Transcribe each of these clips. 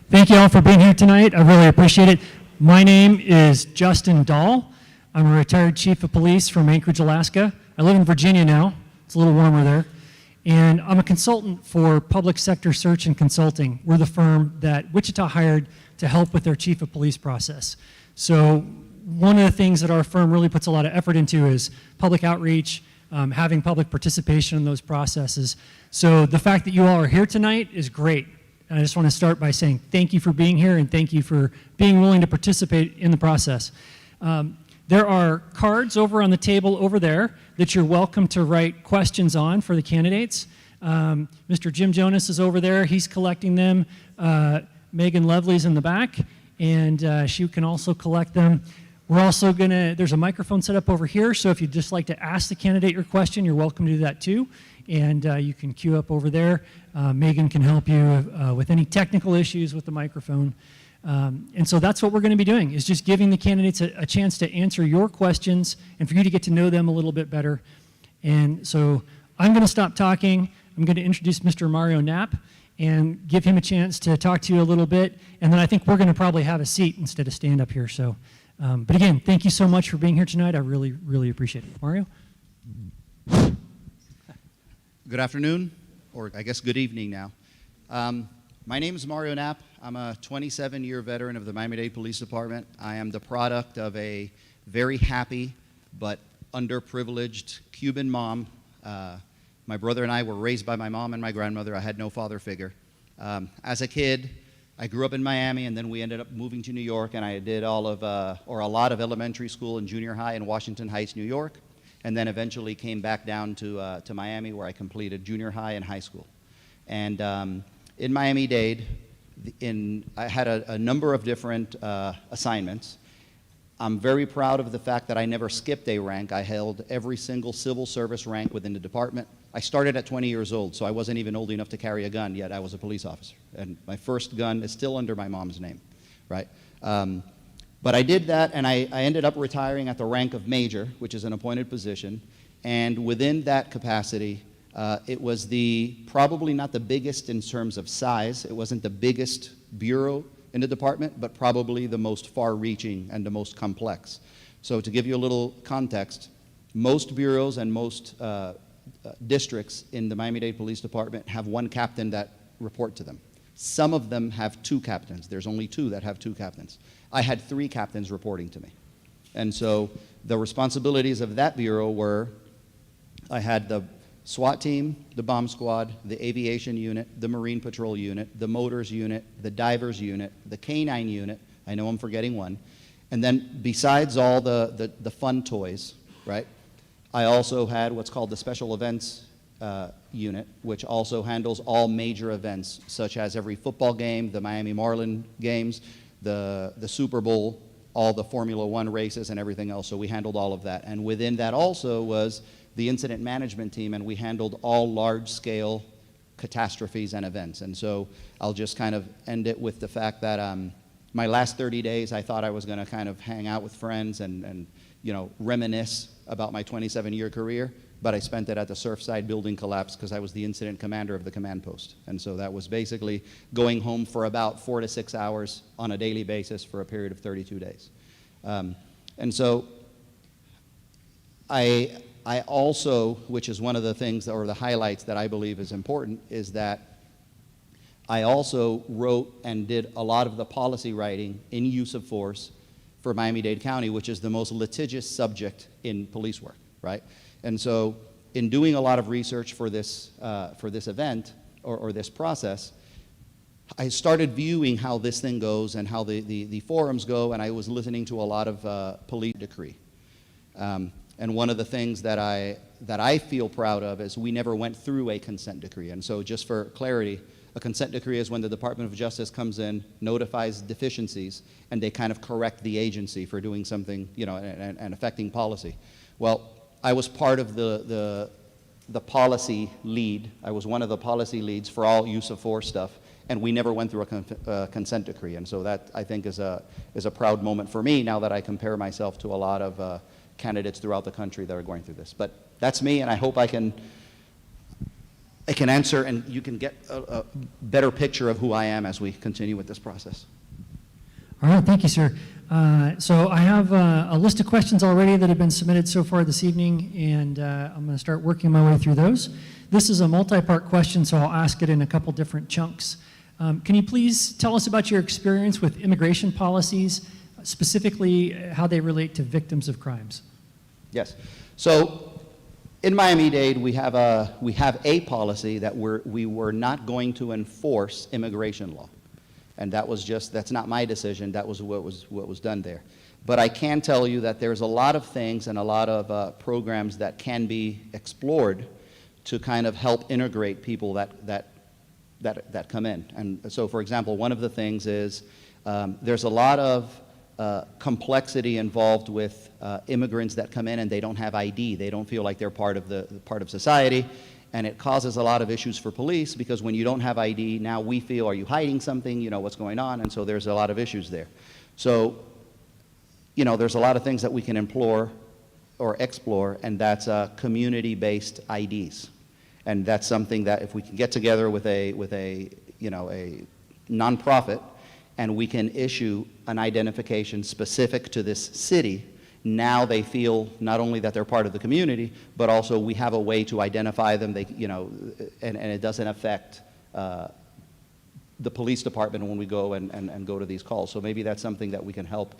Thank you all for being here tonight. I really appreciate it. My name is Justin Dahl. I'm a retired chief of police from Anchorage, Alaska. I live in Virginia now. It's a little warmer there. And I'm a consultant for public sector search and consulting. We're the firm that Wichita hired to help with their chief of police process. So one of the things that our firm really puts a lot of effort into is public outreach, having public participation in those processes. So the fact that you all are here tonight is great. And I just want to start by saying thank you for being here and thank you for being willing to participate in the process. There are cards over on the table over there that you're welcome to write questions on for the candidates. Mr. Jim Jonas is over there. He's collecting them. Megan Lovely's in the back, and she can also collect them. We're also there's a microphone set up over here, so if you'd just like to ask the candidate your question, you're welcome to do that too. And you can queue up over there. Megan can help you with any technical issues with the microphone. And so that's what we're going to be doing, is just giving the candidates a chance to answer your questions and for you to get to know them a little bit better. And so I'm going to stop talking. I'm going to introduce Mr. Mario Knapp and give him a chance to talk to you a little bit. And then I think we're going to probably have a seat instead of stand up here. So, but again, thank you so much for being here tonight. I really, really appreciate it. Mario? Good afternoon, or I guess good evening now. My name is Mario Knapp. I'm a 27-year veteran of the Miami-Dade Police Department. I am the product of a very happy but underprivileged Cuban mom. My brother and I were raised by my mom and my grandmother. I had no father figure. As a kid, I grew up in Miami, and then we ended up moving to New York, and I did a lot of elementary school and junior high in Washington Heights, New York, and then eventually came back down to Miami, where I completed junior high and high school. And in Miami-Dade, I had a number of different assignments. I'm very proud of the fact that I never skipped a rank. I held every single civil service rank within the department. I started at 20 years old, so I wasn't even old enough to carry a gun, yet I was a police officer. And my first gun is still under my mom's name, right? But I did that, and I ended up retiring at the rank of major, which is an appointed position. And within that capacity, it was probably not the biggest in terms of size. It wasn't the biggest bureau in the department, but probably the most far-reaching and the most complex. So to give you a little context, most bureaus and most districts in the Miami-Dade Police Department have one captain that report to them. Some of them have two captains. There's only two that have two captains. I had three captains reporting to me. And so the responsibilities of that bureau were, I had the SWAT team, the bomb squad, the aviation unit, the marine patrol unit, the motors unit, the divers unit, the canine unit. I know I'm forgetting one. And then besides all the fun toys, right, I also had what's called the special events unit, which also handles all major events, such as every football game, the Miami Marlin games, the Super Bowl, all the Formula One races and everything else. So we handled all of that. And within that also was the incident management team, and we handled all large-scale catastrophes and events. And so I'll just kind of end it with the fact that my last 30 days, I thought I was going to kind of hang out with friends and you know, reminisce about my 27-year career, but I spent it at the Surfside building collapse because I was the incident commander of the command post. And so that was basically going home for about 4 to 6 hours on a daily basis for a period of 32 days. And so I also, which is one of the things or the highlights that I believe is important, is that I also wrote and did a lot of the policy writing in use of force for Miami-Dade County, which is the most litigious subject in police work, right? And so in doing a lot of research for this event or this process, I started viewing how this thing goes and how the forums go, and I was listening to a lot of police decree. And one of the things that I feel proud of is we never went through a consent decree. And so just for clarity, a consent decree is when the Department of Justice comes in, notifies deficiencies, and they kind of correct the agency for doing something, you know, and affecting policy. Well, I was part of the policy lead. I was one of the policy leads for all use of force stuff, and we never went through a consent decree. And so that, I think, is a proud moment for me now that I compare myself to a lot of candidates throughout the country that are going through this. But that's me, and I hope I can I can answer and you can get a better picture of who I am as we continue with this process. All right, thank you, sir. So I have a list of questions already that have been submitted so far this evening, and I'm going to start working my way through those. This is a multi-part question, so I'll ask it in a couple different chunks. Can you please tell us about your experience with immigration policies, specifically how they relate to victims of crimes? Yes. So in Miami-Dade, we have a policy that we were not going to enforce immigration law. And that's not my decision, that was what was done there. But I can tell you that there's a lot of things and a lot of programs that can be explored to kind of help integrate people that come in. And so, for example, one of the things is there's a lot of complexity involved with immigrants that come in and they don't have ID. They don't feel like they're part of society. And it causes a lot of issues for police because when you don't have ID, now we feel, are you hiding something? You know, what's going on? And so there's a lot of issues there. So, you know, there's a lot of things that we can explore, and that's community-based IDs. And that's something that if we can get together with a nonprofit and we can issue an identification specific to this city, now they feel not only that they're part of the community, but also we have a way to identify them. And it doesn't affect the police department when we go and go to these calls. So maybe that's something that we can help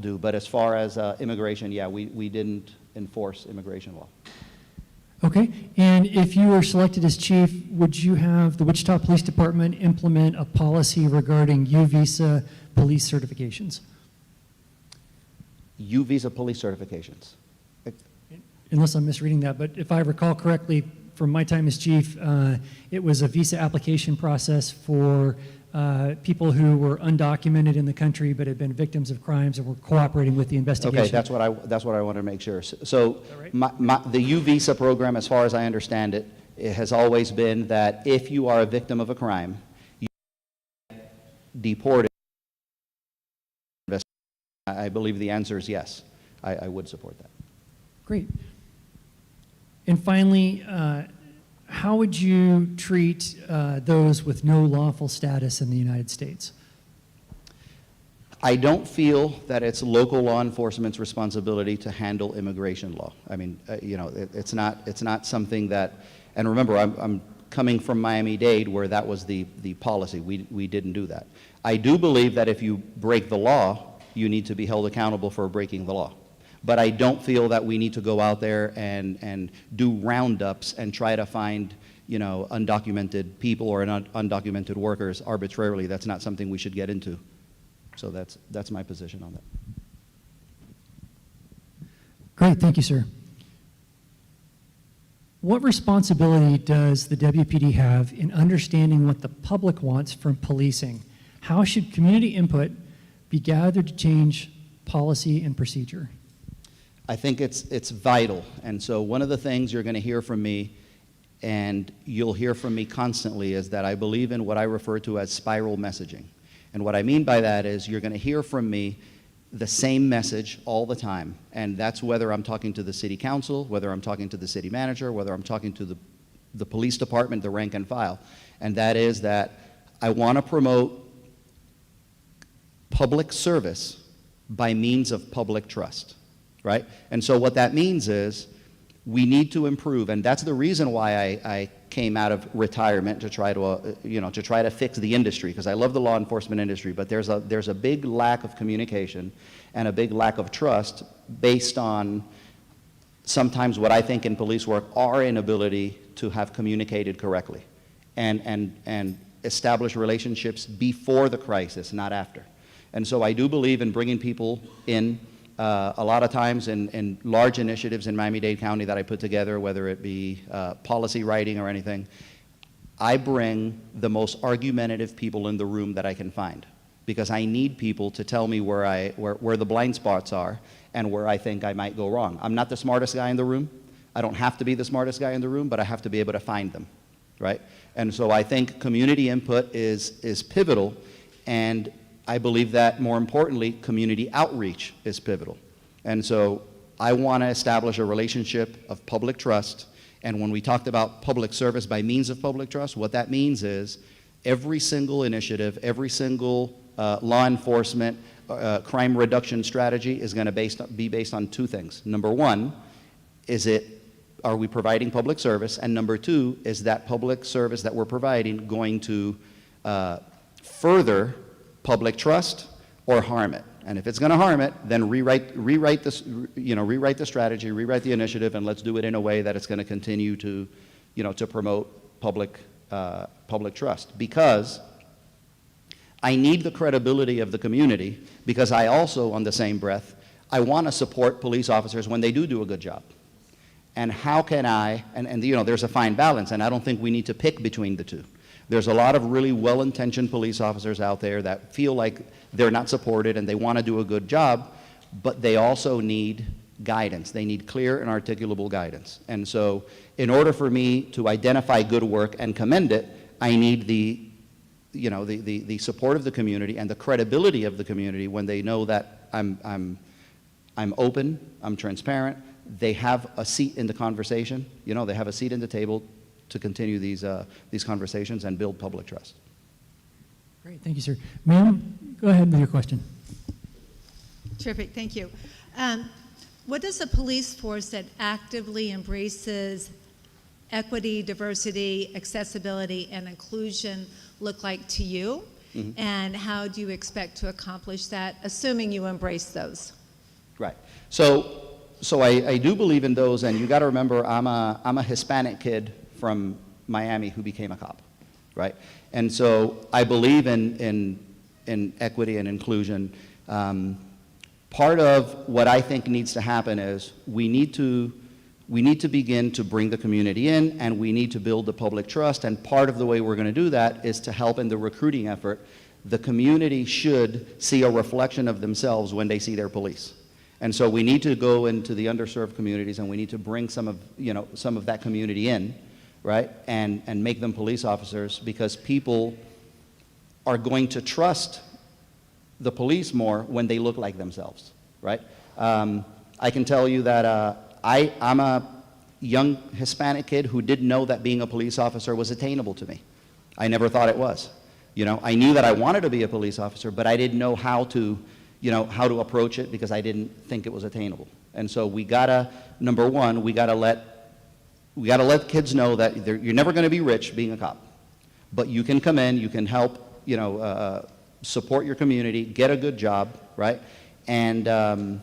do. But as far as immigration, yeah, we didn't enforce immigration law. Okay, and if you were selected as chief, would you have the Wichita Police Department implement a policy regarding U-Visa police certifications? U-Visa police certifications. Unless I'm misreading that, but if I recall correctly, from my time as chief, it was a visa application process for people who were undocumented in the country but had been victims of crimes and were cooperating with the investigation. Okay, that's what I wanted to make sure. So right? the U-Visa program, as far as I understand it, it has always been that if you are a victim of a crime, you get deported. I believe the answer is yes. I would support that. Great. And finally, how would you treat those with no lawful status in the United States? I don't feel that it's local law enforcement's responsibility to handle immigration law. I mean, it's not something that, and remember, I'm coming from Miami-Dade where that was the policy. We didn't do that. I do believe that if you break the law, you need to be held accountable for breaking the law. But I don't feel that we need to go out there and do roundups and try to find, undocumented people or undocumented workers arbitrarily. That's not something we should get into. So that's my position on that. Great, thank you, sir. What responsibility does the WPD have in understanding what the public wants from policing? How should community input be gathered to change policy and procedure? I think it's vital. And so one of the things you're going to hear from me, and you'll hear from me constantly, is that I believe in what I refer to as spiral messaging. And what I mean by that is you're going to hear from me the same message all the time. And that's whether I'm talking to the city council, whether I'm talking to the city manager, whether I'm talking to the police department, the rank and file. And that is that I want to promote public service by means of public trust, right? And so what that means is we need to improve, and that's the reason why I came out of retirement to try to fix the industry, because I love the law enforcement industry, but there's a big lack of communication and a big lack of trust based on sometimes what I think in police work, our inability to have communicated correctly and establish relationships before the crisis, not after. And so I do believe in bringing people in. A lot of times in large initiatives in Miami-Dade County that I put together, whether it be policy writing or anything, I bring the most argumentative people in the room that I can find, because I need people to tell me where the blind spots are and where I think I might go wrong. I'm not the smartest guy in the room. I don't have to be the smartest guy in the room, but I have to be able to find them, right? And so I think community input is pivotal, and I believe that, more importantly, community outreach is pivotal. And so I want to establish a relationship of public trust And when we talked about public service by means of public trust, what that means is every single initiative, every single law enforcement crime reduction strategy is going to be based on two things. Number one, are we providing public service? And number two, is that public service that we're providing going to further public trust or harm it? And if it's going to harm it, then rewrite the strategy, rewrite the initiative, and let's do it in a way that it's going to continue to, to promote public trust. Because I need the credibility of the community, because I also, on the same breath, I want to support police officers when they do a good job. And how can I, and there's a fine balance, and I don't think we need to pick between the two. There's a lot of really well-intentioned police officers out there that feel like they're not supported and they want to do a good job, but they also need guidance. They need clear and articulable guidance. And so in order for me to identify good work and commend it, I need the support of the community and the credibility of the community when they know that I'm open, I'm transparent, they have a seat in the conversation, they have a seat in the table to continue these conversations and build public trust. Great, thank you, sir. Ma'am, go ahead with your question. Terrific, thank you. What does a police force that actively embraces equity, diversity, accessibility, and inclusion look like to you? Mm-hmm. And how do you expect to accomplish that, assuming you embrace those? Right. So I do believe in those, and you got to remember, I'm a Hispanic kid from Miami who became a cop, right? And so I believe in equity and inclusion. Part of what I think needs to happen is we need to begin to bring the community in, and we need to build the public trust. And part of the way we're going to do that is to help in the recruiting effort. The community should see a reflection of themselves when they see their police. And so we need to go into the underserved communities, and we need to bring some of that community in, right, and make them police officers, because people are going to trust the police more when they look like themselves, right? I can tell you that I'm a young Hispanic kid who didn't know that being a police officer was attainable to me. I never thought it was. I knew that I wanted to be a police officer, but I didn't know how to approach it, because I didn't think it was attainable. And so number one, we gotta let kids know that you're never gonna be rich being a cop, but you can come in, you can help, support your community, get a good job, right? And I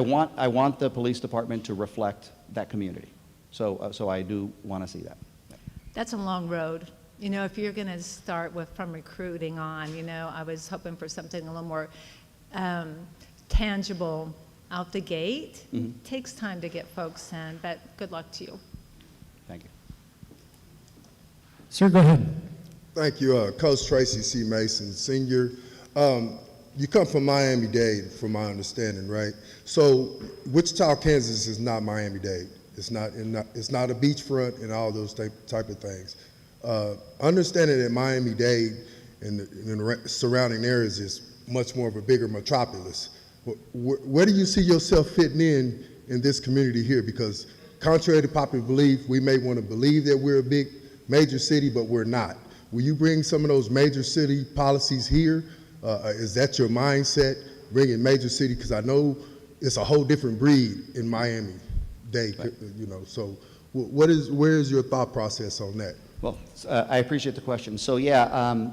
want the police department to reflect that community. So I do want to see that. That's a long road. If you're going to start from recruiting on, I was hoping for something a little more tangible out the gate. Mm-hmm. It takes time to get folks in, but good luck to you. Thank you. Sir, go ahead. Thank you, Coach Tracy C. Mason, Senior. You come from Miami-Dade, from my understanding, right? So Wichita, Kansas is not Miami-Dade. It's not a beachfront and all those type of things. Understanding that Miami-Dade and the surrounding areas is much more of a bigger metropolis, where do you see yourself fitting in this community here? Because contrary to popular belief, we may want to believe that we're a big major city, but we're not. Will you bring some of those major city policies here? Is that your mindset, bringing major city? Because I know it's a whole different breed in Miami-Dade, right. So where is your thought process on that? Well, I appreciate the question. So yeah,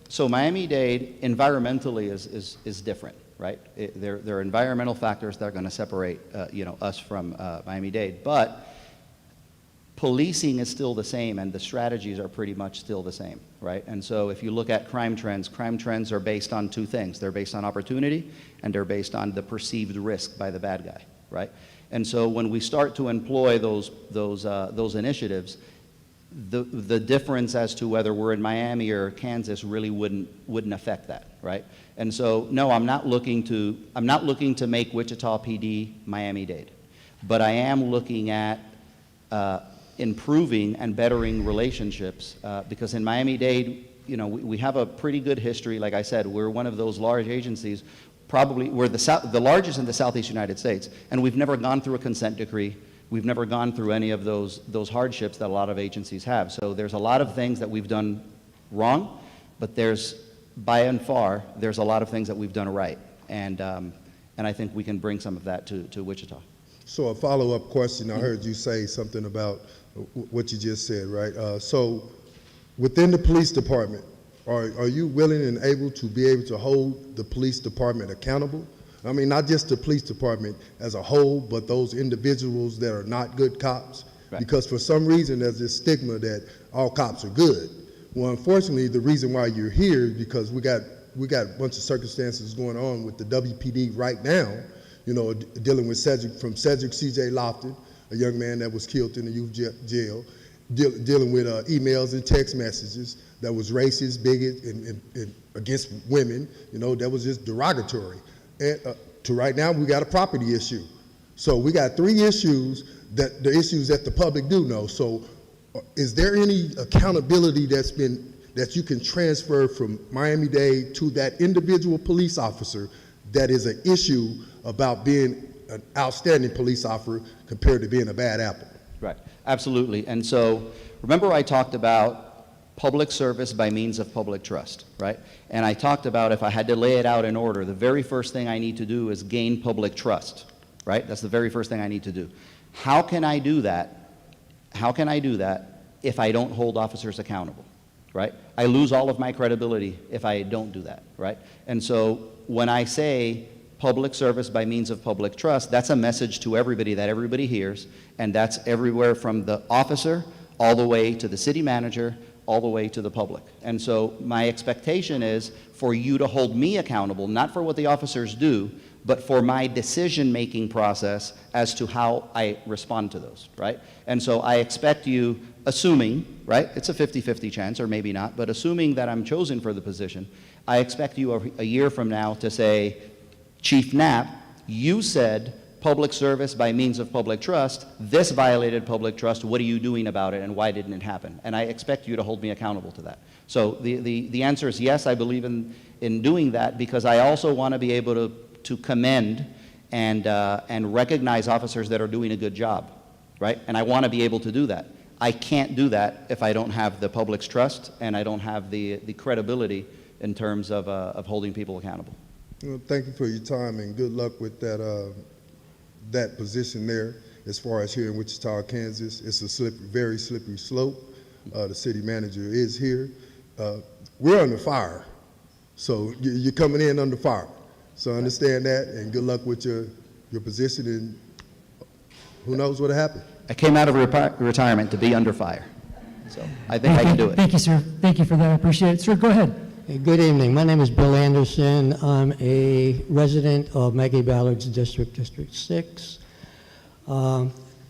so Miami-Dade environmentally is different, right? There are environmental factors that are going to separate us from Miami-Dade, but policing is still the same, and the strategies are pretty much still the same, right? And so if you look at crime trends are based on two things. They're based on opportunity, and they're based on the perceived risk by the bad guy, right? And so when we start to employ those initiatives, the difference as to whether we're in Miami or Kansas really wouldn't affect that, right? And so no, I'm not looking to make Wichita PD Miami-Dade, but I am looking at improving and bettering relationships, because in Miami-Dade we have a pretty good history. Like I said, we're one of those large agencies. Probably we're the largest in the Southeast United States, and we've never gone through a consent decree. We've never gone through any of those hardships that a lot of agencies have. So there's a lot of things that we've done wrong, but by and far, there's a lot of things that we've done right. And I think we can bring some of that to Wichita. So a follow-up question, I heard you say something about what you just said, right? So within the police department, are you willing and able to hold the police department accountable? I mean, not just the police department as a whole, but those individuals that are not good cops. Right. Because for some reason, there's this stigma that all cops are good. Well, unfortunately, the reason why you're here is because we got a bunch of circumstances going on with the WPD right now, dealing with Cedric C.J. Lofton, a young man that was killed in the youth jail, dealing with emails and text messages that was racist, bigot, and against women, that was just derogatory. And to right now, we got a property issue. So we got 3 issues, the issues that the public do know. So is there any accountability that you can transfer from Miami-Dade to that individual police officer that is an issue about being an outstanding police officer compared to being a bad apple? Right, absolutely. And so remember I talked about public service by means of public trust, right? And I talked about, if I had to lay it out in order, the very first thing I need to do is gain public trust, right? That's the very first thing I need to do. How can I do that? How can I do that if I don't hold officers accountable, right? I lose all of my credibility if I don't do that, right? And so when I say public service by means of public trust, that's a message to everybody that everybody hears, and that's everywhere from the officer all the way to the city manager, all the way to the public. And so my expectation is for you to hold me accountable, not for what the officers do, but for my decision-making process as to how I respond to those, right? And so I expect you, assuming, right, it's a 50-50 chance, or maybe not, but assuming that I'm chosen for the position, I expect you a year from now to say, Chief Knapp, you said public service by means of public trust, this violated public trust, what are you doing about it, and why didn't it happen? And I expect you to hold me accountable to that. So the answer is yes, I believe in doing that, because I also want to be able to commend and recognize officers that are doing a good job, right? And I want to be able to do that. I can't do that if I don't have the public's trust and I don't have the credibility in terms of holding people accountable. Well, thank you for your time, and good luck with that position there. As far as here in Wichita, Kansas, it's a very slippery slope. The city manager is here. We're under fire, so you're coming in under fire. So understand that, and good luck with your position, and who knows what'll happen. I came out of retirement to be under fire, so I think I can do it. Thank you, sir. Thank you for that. I appreciate it. Sir, go ahead. Hey, good evening. My name is Bill Anderson. I'm a resident of Maggie Ballard's District 6.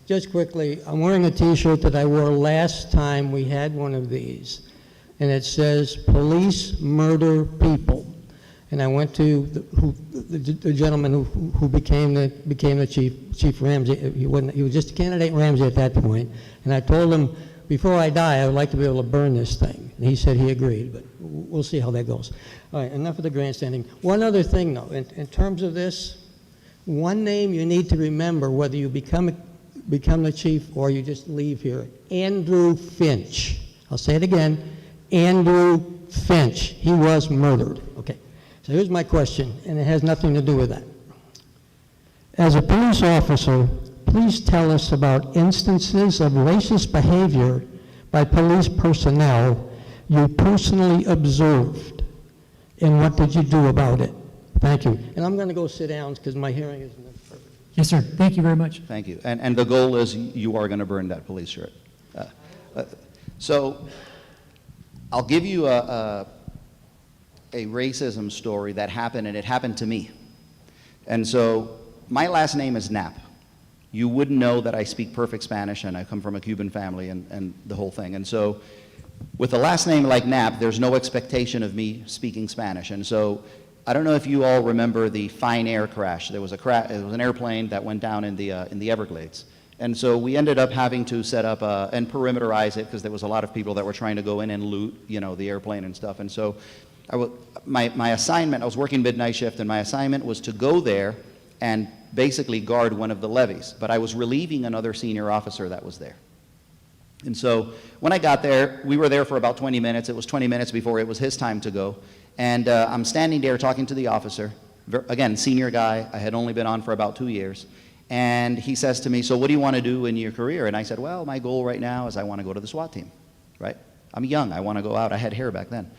Just quickly, I'm wearing a T-shirt that I wore last time we had one of these, and it says, "Police murder people." And I went to the gentleman who became the chief Ramsey. He was just a candidate Ramsey at that point, and I told him, before I die, I would like to be able to burn this thing. And he said he agreed, but we'll see how that goes. All right, enough of the grandstanding. One other thing, though, in terms of this, one name you need to remember, whether you become the chief or you just leave here: Andrew Finch. I'll say it again: Andrew Finch. He was murdered. Okay. So here's my question, and it has nothing to do with that. As a police officer, please tell us about instances of racist behavior by police personnel you personally observed, and what did you do about it? Thank you. And I'm going to go sit down because my hearing isn't perfect. Yes, sir. Thank you very much. Thank you. And the goal is you are going to burn that police shirt. So I'll give you a racism story that happened, and it happened to me. And so my last name is Knapp. You wouldn't know that I speak perfect Spanish, and I come from a Cuban family and the whole thing. And so with a last name like Knapp, there's no expectation of me speaking Spanish. And so I don't know if you all remember the Fine Air crash. There was it was an airplane that went down in the Everglades. And so we ended up having to set up and perimeterize it because there was a lot of people that were trying to go in and loot, you know, the airplane and stuff. And so my assignment, I was working midnight shift, and my assignment was to go there and basically guard one of the levees. But I was relieving another senior officer that was there. And so when I got there, we were there for about 20 minutes. It was 20 minutes before it was his time to go. And I'm standing there talking to the officer. Again, senior guy. I had only been on for about 2 years. And he says to me, so what do you want to do in your career? And I said, well, my goal right now is I want to go to the SWAT team, right? I'm young. I want to go out. I had hair back then.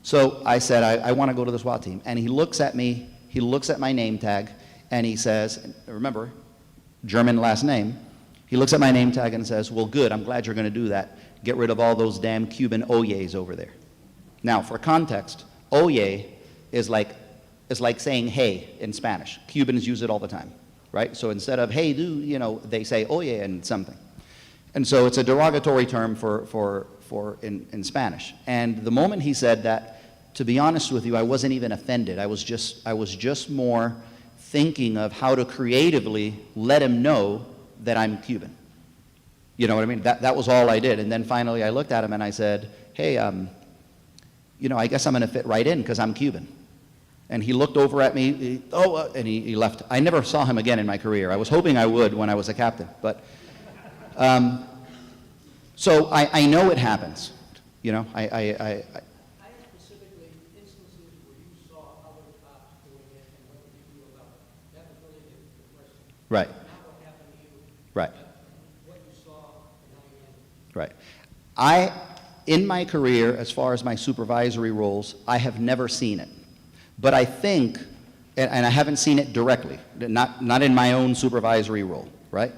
So I said, I want to go to the SWAT team. And he looks at me. He looks at my name tag, and he says, remember, German last name. He looks at my name tag and says, well, good. I'm glad you're going to do that. Get rid of all those damn Cuban oyes over there. Now, for context, oye is like saying hey in Spanish. Cubans use it all the time. Right? So instead of, hey, dude, you know, they say, oye, and something. And so it's a derogatory term in Spanish. And the moment he said that, to be honest with you, I wasn't even offended. I was just more thinking of how to creatively let him know that I'm Cuban. You know what I mean? That was all I did. And then finally I looked at him and I said, hey, you know, I guess I'm going to fit right in because I'm Cuban. And he looked over at me, and he left. I never saw him again in my career. I was hoping I would when I was a captain. But, so I know it happens. You know, I have specifically instances where you saw other cops doing it and what did you do about it? That was really the question. Right. Not what happened to you. Right. What you saw and how you handled it. Right. In my career, as far as my supervisory roles, I have never seen it. But I think, and I haven't seen it directly, not in my own supervisory role, right?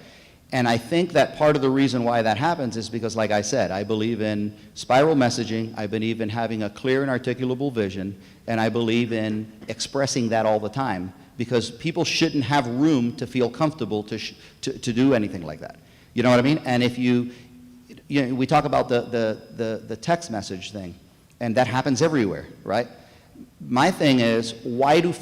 And I think that part of the reason why that happens is because, like I said, I believe in spiral messaging, I believe in having a clear and articulable vision, and I believe in expressing that all the time, because people shouldn't have room to feel comfortable to do anything like that. You know what I mean? And if you know, we talk about the text message thing, and that happens everywhere, right? My thing is, why do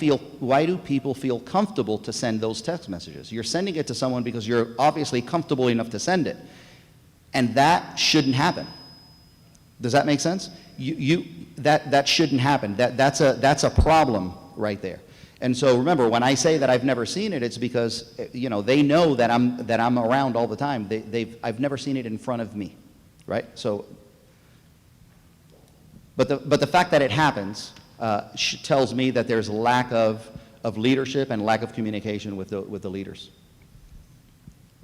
people feel comfortable to send those text messages? You're sending it to someone because you're obviously comfortable enough to send it. And that shouldn't happen. Does that make sense? That shouldn't happen. That's a problem right there. And so remember, when I say that I've never seen it, it's because, you know, they know that I'm around all the time. I've never seen it in front of me, right? So, but the fact that it happens tells me that there's a lack of leadership and lack of communication with the leaders.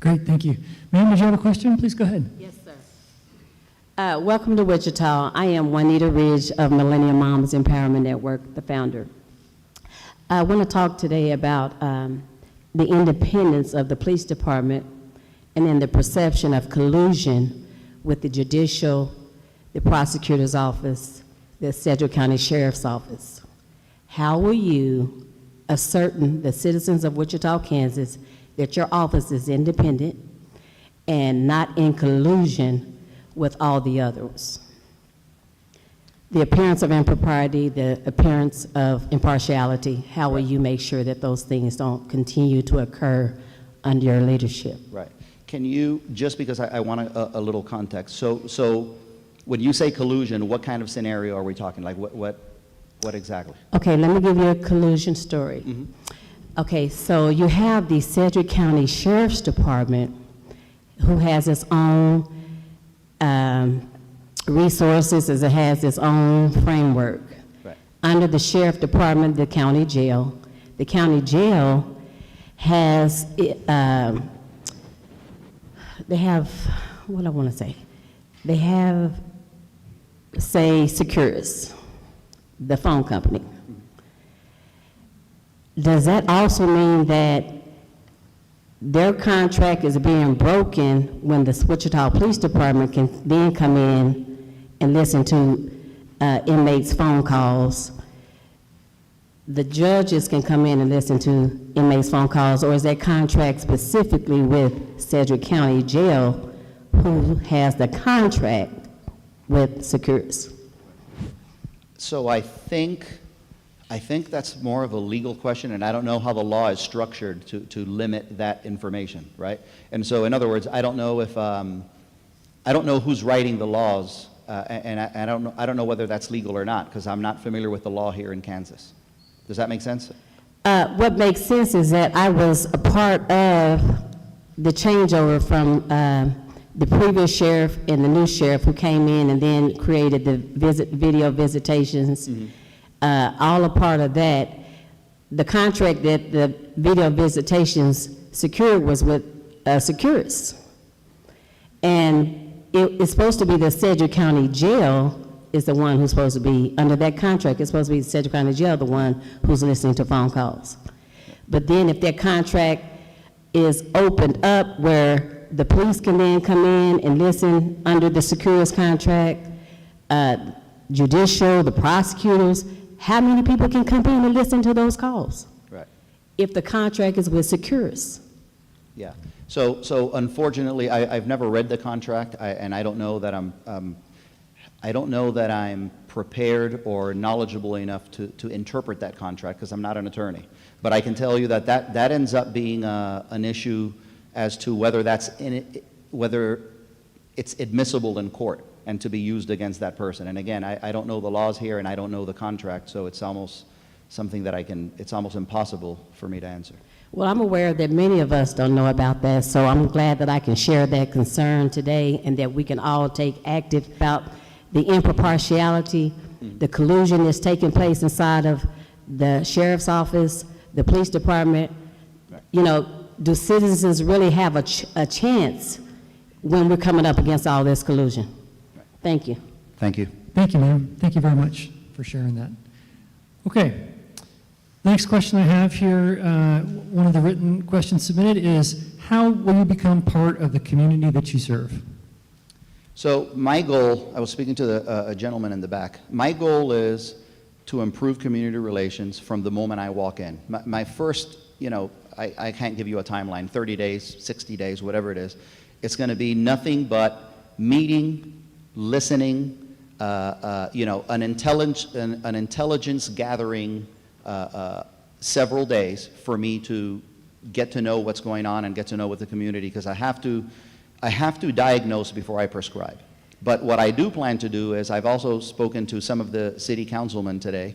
Great, thank you. Ma'am, did you have a question? Please go ahead. Yes, sir. Welcome to Wichita. I am Juanita Ridge of Millennium Moms Empowerment Network, the founder. I want to talk today about the independence of the police department and then the perception of collusion with the judicial, the prosecutor's office, the Sedgwick County Sheriff's Office. How will you ascertain the citizens of Wichita, Kansas, that your office is independent and not in collusion with all the others? The appearance of impropriety, the appearance of impartiality, how will you make sure that those things don't continue to occur under your leadership? Right. Can you, just because I want a little context, so when you say collusion, what kind of scenario are we talking? Like what exactly? Okay, let me give you a collusion story. Mm-hmm. Okay, so you have the Sedgwick County Sheriff's Department who has its own resources, as it has its own framework. Right. Under the Sheriff Department, the county jail has, they have, what I want to say, they have, say, Securus, the phone company. Does that also mean that their contract is being broken when the Wichita Police Department can then come in and listen to inmates' phone calls? The judges can come in and listen to inmates' phone calls, or is that contract specifically with Sedgwick County Jail, who has the contract with Securus? So I think I think that's more of a legal question, and I don't know how the law is structured to limit that information, right? And so, in other words, I don't know if I don't know who's writing the laws, and I don't know whether that's legal or not, because I'm not familiar with the law here in Kansas. Does that make sense? What makes sense is that I was a part of the changeover from the previous sheriff and the new sheriff who came in and then created the video visitations. All a part of that. The contract that the video visitations secured was with Securus. And it's supposed to be the Sedgwick County Jail is the one who's supposed to be, under that contract, it's supposed to be the Sedgwick County Jail, the one who's listening to phone calls. But then if that contract is opened up where the police can then come in and listen under the Securus contract, judicial, the prosecutors, how many people can come in and listen to those calls? Right. If the contract is with Securus. Yeah. So unfortunately, I've never read the contract, and I don't know that I'm prepared or knowledgeable enough to interpret that contract because I'm not an attorney. But I can tell you that ends up being an issue as to whether whether it's admissible in court and to be used against that person. And again, I don't know the laws here, and I don't know the contract, so it's almost something that it's almost impossible for me to answer. Well, I'm aware that many of us don't know about that, so I'm glad that I can share that concern today and that we can all take active about the impartiality, the collusion that's taking place inside of the sheriff's office, the police department. Right. You know, do citizens really have a chance when we're coming up against all this collusion? Right. Thank you. Thank you. Thank you, ma'am. Thank you very much for sharing that. Okay. The next question I have here, one of the written questions submitted is, how will you become part of the community that you serve? So my goal, I was speaking to a gentleman in the back, my goal is to improve community relations from the moment I walk in. My first, I can't give you a timeline, 30 days, 60 days, whatever it is. It's going to be nothing but meeting, listening, an intelligence gathering several days for me to get to know what's going on and get to know with the community, because I have to diagnose before I prescribe. But what I do plan to do is, I've also spoken to some of the city councilmen today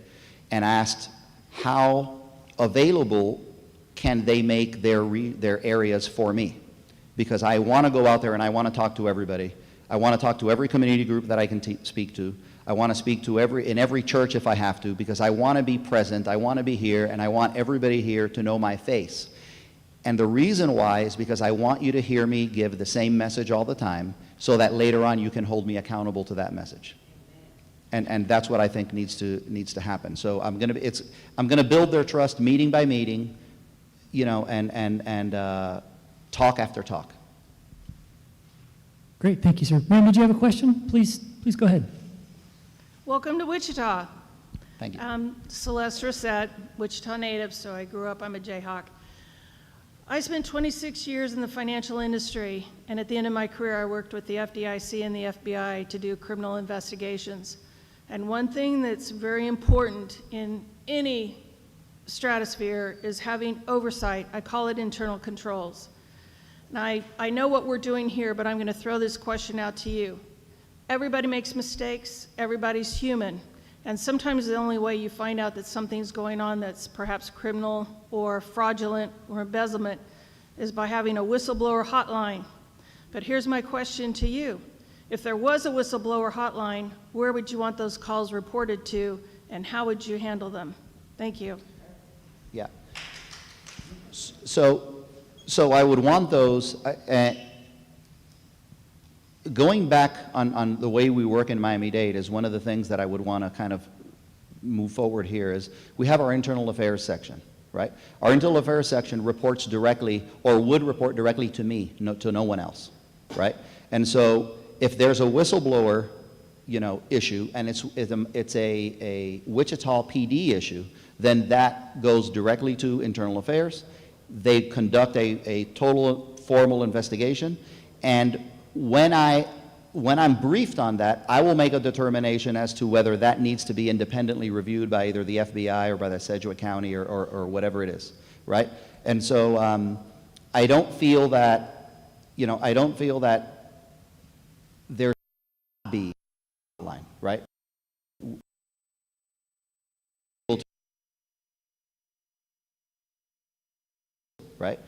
and asked how available can they make their areas for me, because I want to go out there and I want to talk to everybody. I want to talk to every community group that I can speak to. I want to speak to in every church if I have to, because I want to be present, I want to be here, and I want everybody here to know my face. And the reason why is because I want you to hear me give the same message all the time, so that later on you can hold me accountable to that message. And that's what I think needs to happen. So I'm going to build their trust meeting by meeting, and talk after talk. Great, thank you, sir. Ma'am, did you have a question? Please go ahead. Welcome to Wichita. Thank you. I'm Celeste Rosette, Wichita native, so I grew up, I'm a Jayhawk. I spent 26 years in the financial industry, and at the end of my career, I worked with the FDIC and the FBI to do criminal investigations. And one thing that's very important in any stratosphere is having oversight. I call it internal controls. Now, I know what we're doing here, but I'm going to throw this question out to you. Everybody makes mistakes, everybody's human, and sometimes the only way you find out that something's going on that's perhaps criminal or fraudulent or embezzlement is by having a whistleblower hotline. But here's my question to you. If there was a whistleblower hotline, where would you want those calls reported to, and how would you handle them? Thank you. Yeah. So I would want those, going back on the way we work in Miami-Dade is one of the things that I would want to kind of move forward here is we have our internal affairs section, right? Our internal affairs section reports directly, or would report directly to me, to no one else, right? And so if there's a whistleblower, issue, and it's a Wichita PD issue, then that goes directly to internal affairs. They conduct a total formal investigation, and when I when I'm briefed on that, I will make a determination as to whether that needs to be independently reviewed by either the FBI or by the Sedgwick County or whatever it is, right? And so I don't feel that, I don't feel that there should be a line, right? Right?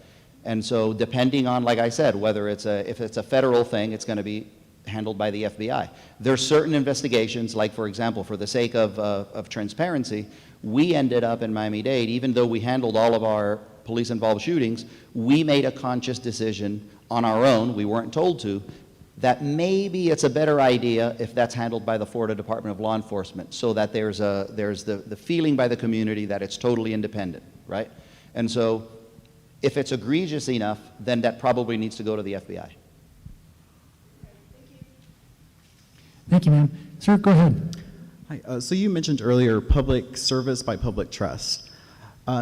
And so depending on, like I said, whether if it's a federal thing, it's going to be handled by the FBI. There's certain investigations, like for example, for the sake of transparency, we ended up in Miami-Dade, even though we handled all of our police-involved shootings, we made a conscious decision on our own, we weren't told to, that maybe it's a better idea if that's handled by the Florida Department of Law Enforcement, so that there's the feeling by the community that it's totally independent, right? And so if it's egregious enough, then that probably needs to go to the FBI. Thank you, ma'am. Sir, go ahead. Hi. So you mentioned earlier public service by public trust.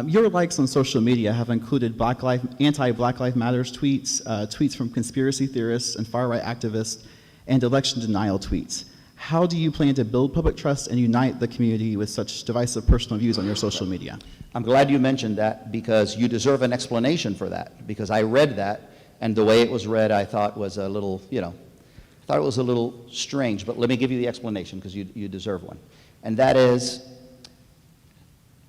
Your likes on social media have included anti-Black Lives Matters tweets, tweets from conspiracy theorists and far-right activists, and election denial tweets. How do you plan to build public trust and unite the community with such divisive personal views on your social media? I'm glad you mentioned that, because you deserve an explanation for that, because I read that, and the way it was read I thought was a little, I thought it was a little strange, but let me give you the explanation, because you deserve one. And that is,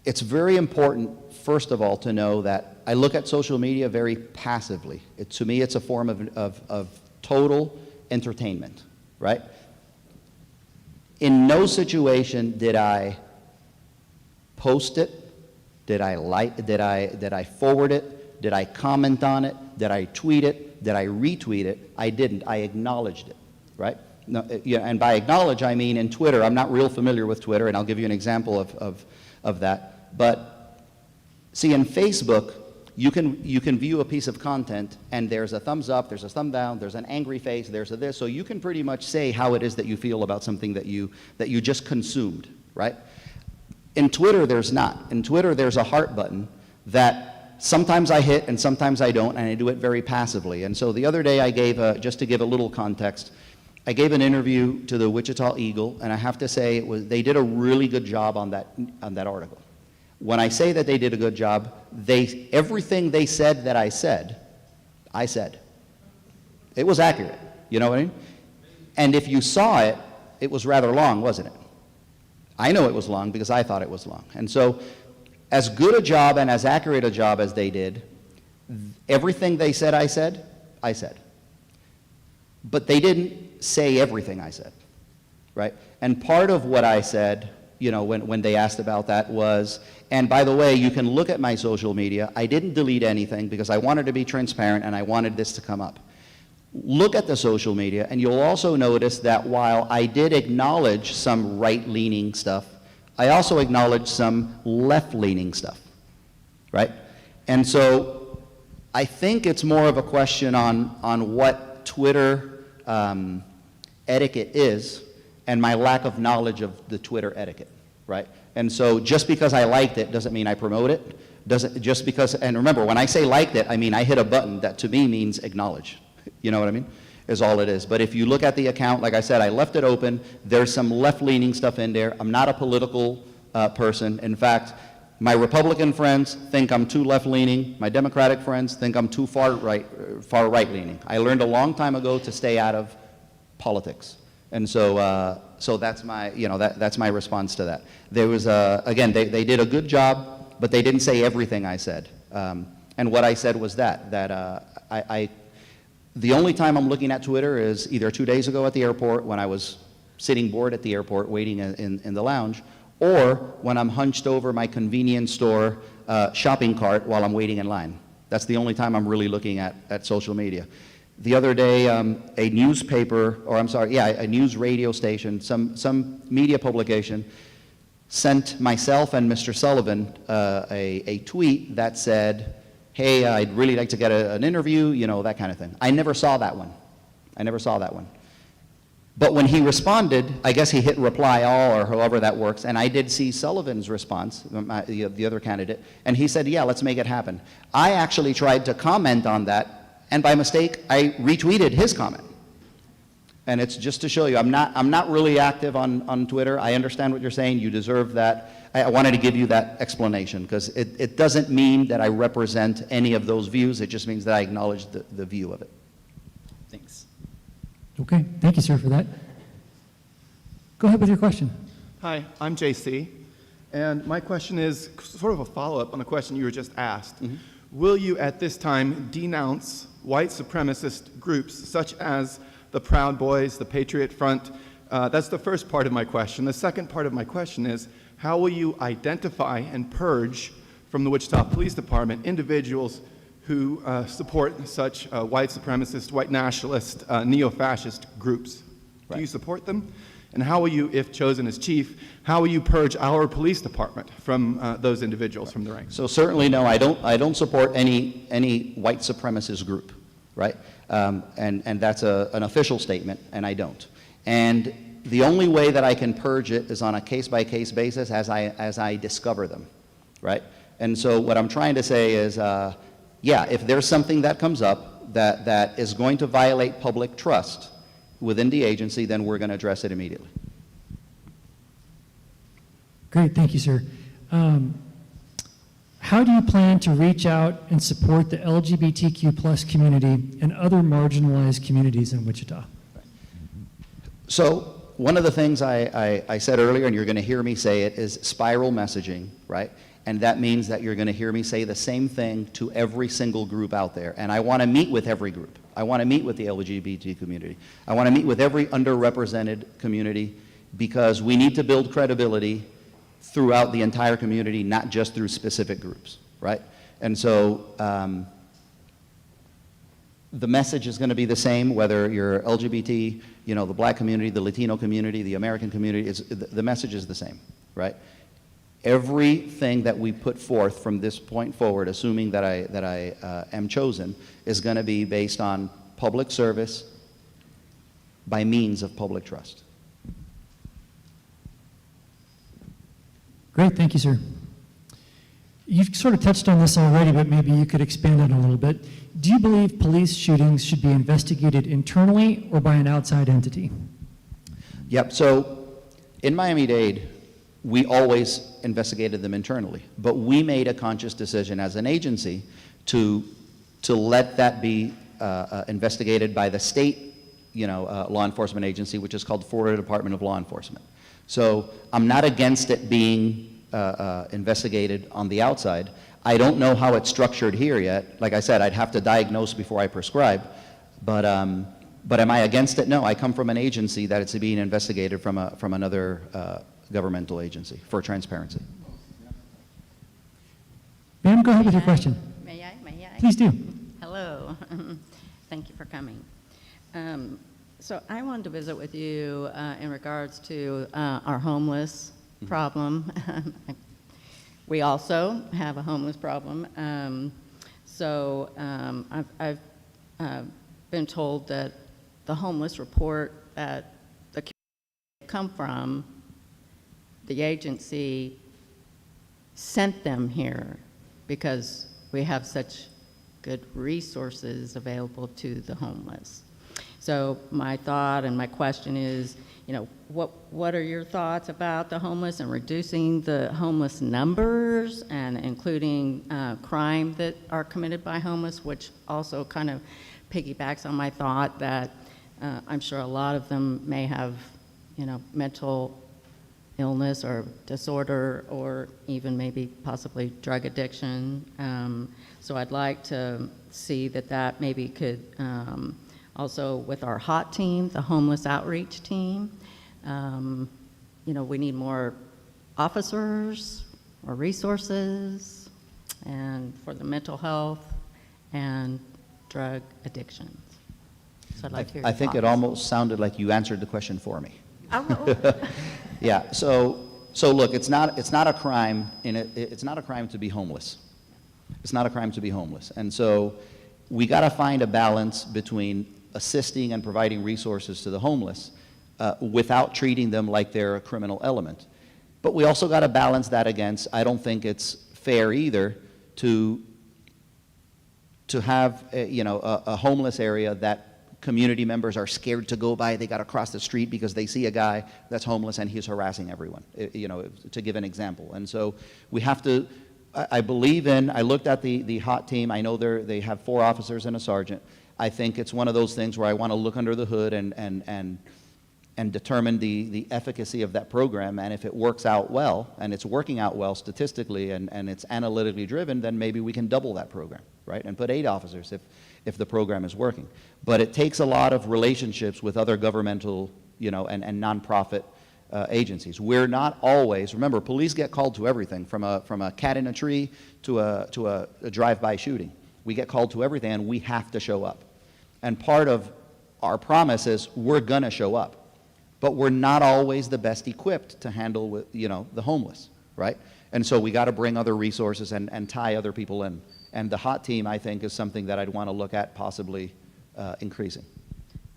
it's very important, first of all, to know that I look at social media very passively. To me, it's a form of total entertainment, right? In no situation did I post it, did I forward it, did I comment on it, did I tweet it, did I retweet it? I didn't. I acknowledged it, right? No, and by acknowledge, I mean in Twitter. I'm not real familiar with Twitter, and I'll give you an example of that. But see, in Facebook, you can view a piece of content, and there's a thumbs up, there's a thumb down, there's an angry face, there's a this, so you can pretty much say how it is that you feel about something that you just consumed, right? In Twitter, there's not. In Twitter, there's a heart button that sometimes I hit and sometimes I don't, and I do it very passively. And so the other day I gave, just to give a little context, I gave an interview to the Wichita Eagle, and I have to say they did a really good job on that article. When I say that they did a good job, everything they said that I said. It was accurate, you know what I mean? And if you saw it, it was rather long, wasn't it? I know it was long because I thought it was long. And so, as good a job and as accurate a job as they did, everything they said I said. But they didn't say everything I said, right? And part of what I said, when they asked about that was, and by the way, you can look at my social media, I didn't delete anything because I wanted to be transparent and I wanted this to come up. Look at the social media, and you'll also notice that while I did acknowledge some right-leaning stuff, I also acknowledged some left-leaning stuff, right? And so I think it's more of a question on what Twitter etiquette is and my lack of knowledge of the Twitter etiquette, right? And so just because I liked it doesn't mean I promote it. And remember, when I say liked it, I mean I hit a button that to me means acknowledge. You know what I mean? Is all it is. But if you look at the account, like I said, I left it open. There's some left-leaning stuff in there. I'm not a political person. In fact, my Republican friends think I'm too left-leaning. My Democratic friends think I'm too far right-leaning. I learned a long time ago to stay out of politics. And so, so that's my, that's my response to that. There was, again, they did a good job, but they didn't say everything I said. And what I said was that the only time I'm looking at Twitter is either 2 days ago at the airport when I was sitting bored at the airport waiting in the lounge, or when I'm hunched over my convenience store shopping cart while I'm waiting in line. That's the only time I'm really looking at social media. The other day, a newspaper, or I'm sorry, yeah, a news radio station, some media publication, sent myself and Mr. Sullivan a tweet that said, hey, I'd really like to get an interview, that kind of thing. I never saw that one. But when he responded, I guess he hit reply all or however that works, and I did see Sullivan's response, the other candidate, and he said, yeah, let's make it happen. I actually tried to comment on that, and by mistake, I retweeted his comment. And it's just to show you, I'm not really active on Twitter. I understand what you're saying. You deserve that. I wanted to give you that explanation because it doesn't mean that I represent any of those views. It just means that I acknowledge the view of it. Thanks. Okay, thank you, sir, for that. Go ahead with your question. Hi, I'm JC, and my question is sort of a follow-up on the question you were just asked. Mm-hmm. Will you at this time denounce white supremacist groups such as the Proud Boys, the Patriot Front? That's the first part of my question. The second part of my question is, how will you identify and purge from the Wichita Police Department individuals who support such white supremacist, white nationalist, neo-fascist groups? Right. Do you support them? And how will you, if chosen as chief, how will you purge our police department from those individuals from the ranks? So certainly no, I don't support any white supremacist group, right? And that's an official statement, and I don't. And the only way that I can purge it is on a case-by-case basis as I discover them, right? And so what I'm trying to say is, yeah, if there's something that comes up that is going to violate public trust within the agency, then we're going to address it immediately. Great, thank you, sir. How do you plan to reach out and support the LGBTQ plus community and other marginalized communities in Wichita? So one of the things I said earlier, and you're going to hear me say it, is spiral messaging, right? And that means that you're going to hear me say the same thing to every single group out there. And I want to meet with every group. I want to meet with the LGBT community. I want to meet with every underrepresented community because we need to build credibility throughout the entire community, not just through specific groups, right? And so the message is going to be the same whether you're LGBT, you know, the black community, the Latino community, the American community, the message is the same, right? Everything that we put forth from this point forward, assuming that I am chosen, is going to be based on public service by means of public trust. Great, thank you, sir. You've sort of touched on this already, but maybe you could expand on it a little bit. Do you believe police shootings should be investigated internally or by an outside entity? Yep, so in Miami-Dade, we always investigated them internally, but we made a conscious decision as an agency to let that be investigated by the state, law enforcement agency, which is called Florida Department of Law Enforcement. So I'm not against it being investigated on the outside. I don't know how it's structured here yet. Like I said, I'd have to diagnose before I prescribe, but am I against it? No, I come from an agency that it's being investigated from another governmental agency for transparency. Ma'am, go ahead with your question. May I? Please do. Hello. Thank you for coming. So I wanted to visit with you in regards to our homeless problem. We also have a homeless problem. I've been told that the homeless report that the community come from, the agency sent them here because we have such good resources available to the homeless. So my thought and my question is, what are your thoughts about the homeless and reducing the homeless numbers and including crime that are committed by homeless, which also kind of piggybacks on my thought that I'm sure a lot of them may have, mental illness or disorder or even maybe possibly drug addiction. So I'd like to see that maybe could also with our HOT team, the homeless outreach team, we need more officers or resources and for the mental health and drug addictions. So I'd like to hear your I think it thoughts. almost sounded like you answered the question for me. Oh, Yeah. So look, it's not a crime. It's not a crime to be homeless. It's not a crime to be homeless. And so we got to find a balance between assisting and providing resources to the homeless without treating them like they're a criminal element. But we also got to balance that against. I don't think it's fair either to have a homeless area that community members are scared to go by. They got to cross the street because they see a guy that's homeless and he's harassing everyone, to give an example. And so we have to, I believe in, I looked at the HOT team. I know they have 4 officers and a sergeant. I think it's one of those things where I want to look under the hood and determine the efficacy of that program. And if it works out well, and it's working out well statistically, and it's analytically driven, then maybe we can double that program, right? And put 8 officers if the program is working. But it takes a lot of relationships with other governmental, and nonprofit agencies. We're not always, remember, police get called to everything, from a cat in a tree to a drive-by shooting. We get called to everything, and we have to show up. And part of our promise is we're gonna show up. But we're not always the best equipped to handle the homeless, right? And so we got to bring other resources and tie other people in. And the HOT team, I think, is something that I'd want to look at possibly increasing.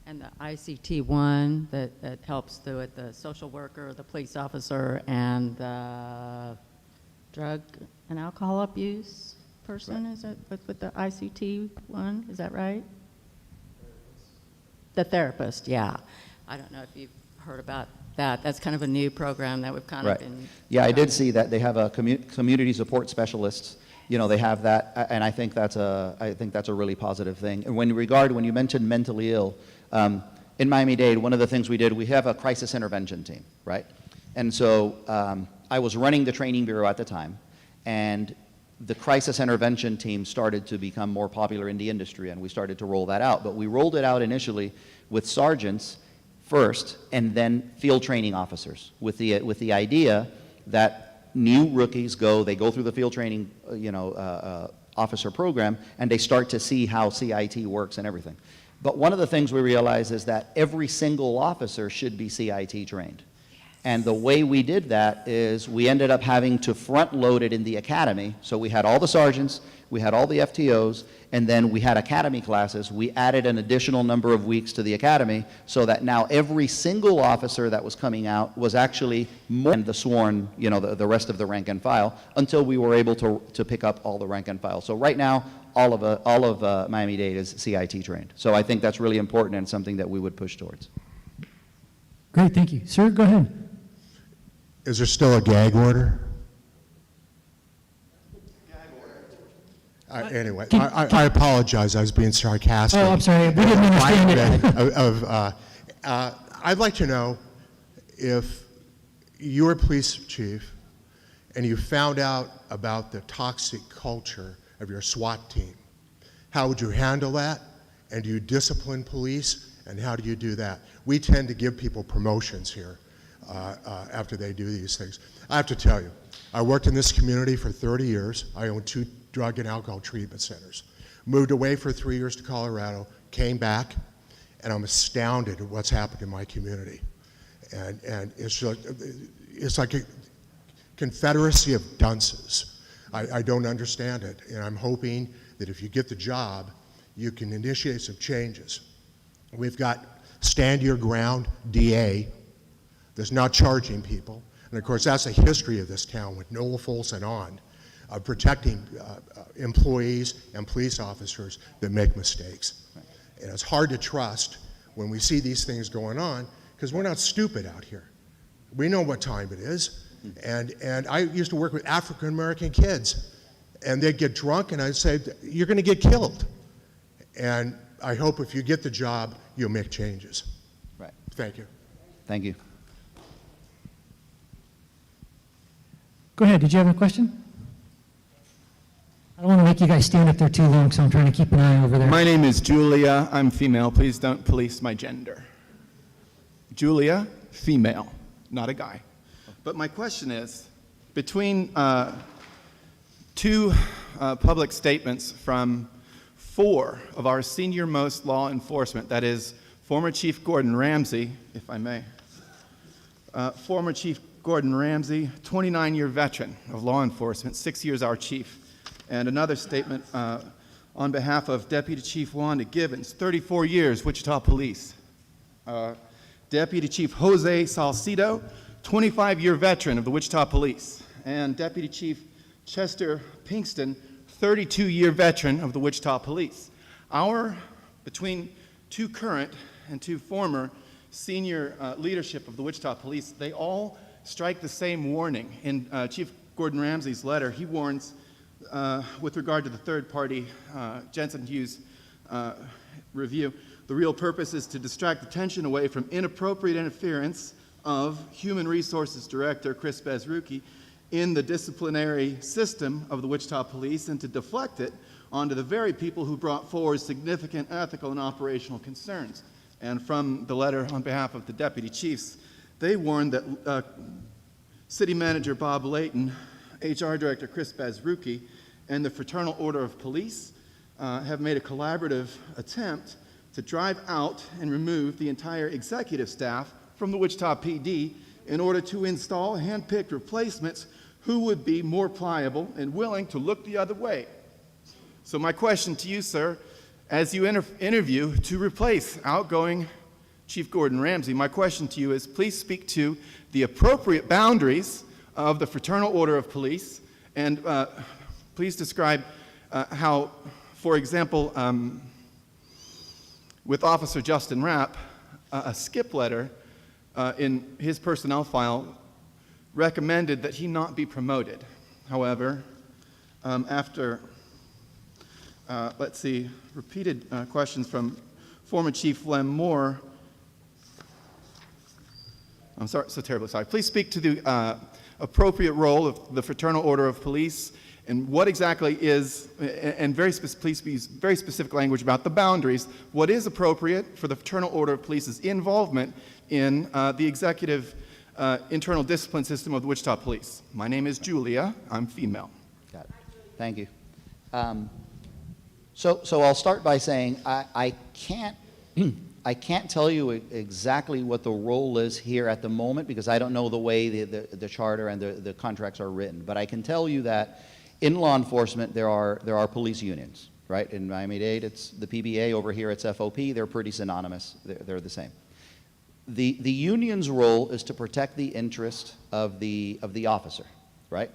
And the ICT one that helps do it, the social worker, the police officer, and the drug and alcohol abuse person, right. Is that with the ICT one? Is that right? The therapist, yeah. I don't know if you've heard about that. That's kind of a new program that we've kind of been. Yeah, I did see that they have a community support specialist. They have that, and I think that's a really positive thing. And when you mentioned mentally ill, in Miami-Dade, one of the things we have a crisis intervention team, right? And so I was running the training bureau at the time, and the crisis intervention team started to become more popular in the industry, and we started to roll that out. But we rolled it out initially with sergeants first, and then field training officers, with the idea that new rookies they go through the field training, officer program, and they start to see how CIT works and everything. But one of the things we realize is that every single officer should be CIT trained. And the way we did that is we ended up having to front load it in the academy. So we had all the sergeants, we had all the FTOs, and then we had academy classes. We added an additional number of weeks to the academy so that now every single officer that was coming out was actually more than the sworn, the rest of the rank and file, until we were able to pick up all the rank and file. So right now, all of Miami-Dade is CIT trained. So I think that's really important and something that we would push towards. Great, thank you. Sir, go ahead. Is there still a gag order? Anyway, I apologize. I was being sarcastic. Oh, I'm sorry. We didn't understand it. I'd like to know if you were a police chief and you found out about the toxic culture of your SWAT team. How would you handle that? And do you discipline police? And how do you do that? We tend to give people promotions here after they do these things. I have to tell you, I worked in this community for 30 years. I owned 2 drug and alcohol treatment centers. Moved away for 3 years to Colorado, came back, and I'm astounded at what's happened in my community. And it's like a confederacy of dunces. I don't understand it, and I'm hoping that if you get the job, you can initiate some changes. We've got stand your ground DA that's not charging people, and of course that's a history of this town with Noel Folson on, protecting employees and police officers that make mistakes. And it's hard to trust when we see these things going on, because we're not stupid out here. We know what time it is. And I used to work with African American kids, and they'd get drunk, and I'd say, you're going to get killed. And I hope if you get the job, you'll make changes. Right. Thank you. Thank you. Go ahead. Did you have a question? I don't want to make you guys stand up there too long, so I'm trying to keep an eye over there. My name is Julia. I'm female. Please don't police my gender. Julia, female, not a guy. But my question is, between 2 public statements from 4 of our senior-most law enforcement, that is, former Chief Gordon Ramsay, if I may, former Chief Gordon Ramsay, 29-year veteran of law enforcement, 6 years our chief, and another statement on behalf of Deputy Chief Wanda Gibbons, 34 years, Wichita Police. Deputy Chief Jose Salcido, 25-year veteran of the Wichita Police. And Deputy Chief Chester Pinkston, 32-year veteran of the Wichita Police. Between two current and two former senior leadership of the Wichita Police, they all strike the same warning. In Chief Gordon Ramsey's letter, he warns with regard to the third-party Jensen Hughes review, the real purpose is to distract attention away from inappropriate interference of Human Resources Director Chris Bezruki in the disciplinary system of the Wichita Police and to deflect it onto the very people who brought forward significant ethical and operational concerns. And from the letter on behalf of the deputy chiefs, they warned that City Manager Bob Layton, HR Director Chris Bezruki, and the Fraternal Order of Police have made a collaborative attempt to drive out and remove the entire executive staff from the Wichita PD in order to install hand-picked replacements who would be more pliable and willing to look the other way. So my question to you, sir, as you interview to replace outgoing Chief Gordon Ramsey, my question to you is please speak to the appropriate boundaries of the Fraternal Order of Police and please describe how, for example, with Officer Justin Rapp, a skip letter in his personnel file recommended that he not be promoted. However, after, repeated questions from former Chief Lem Moore, I'm sorry, so terribly sorry. Please speak to the appropriate role of the Fraternal Order of Police and what exactly is, and please use very specific language about the boundaries, what is appropriate for the Fraternal Order of Police's involvement in the executive internal discipline system of the Wichita Police. My name is Julia. I'm female. Got it. Thank you. So I'll start by saying I can't tell you exactly what the role is here at the moment because I don't know the way the charter and the contracts are written. But I can tell you that in law enforcement there are police unions, right? In Miami-Dade it's the PBA, over here it's FOP. They're pretty synonymous. They're the same. The union's role is to protect the interest of the officer, right?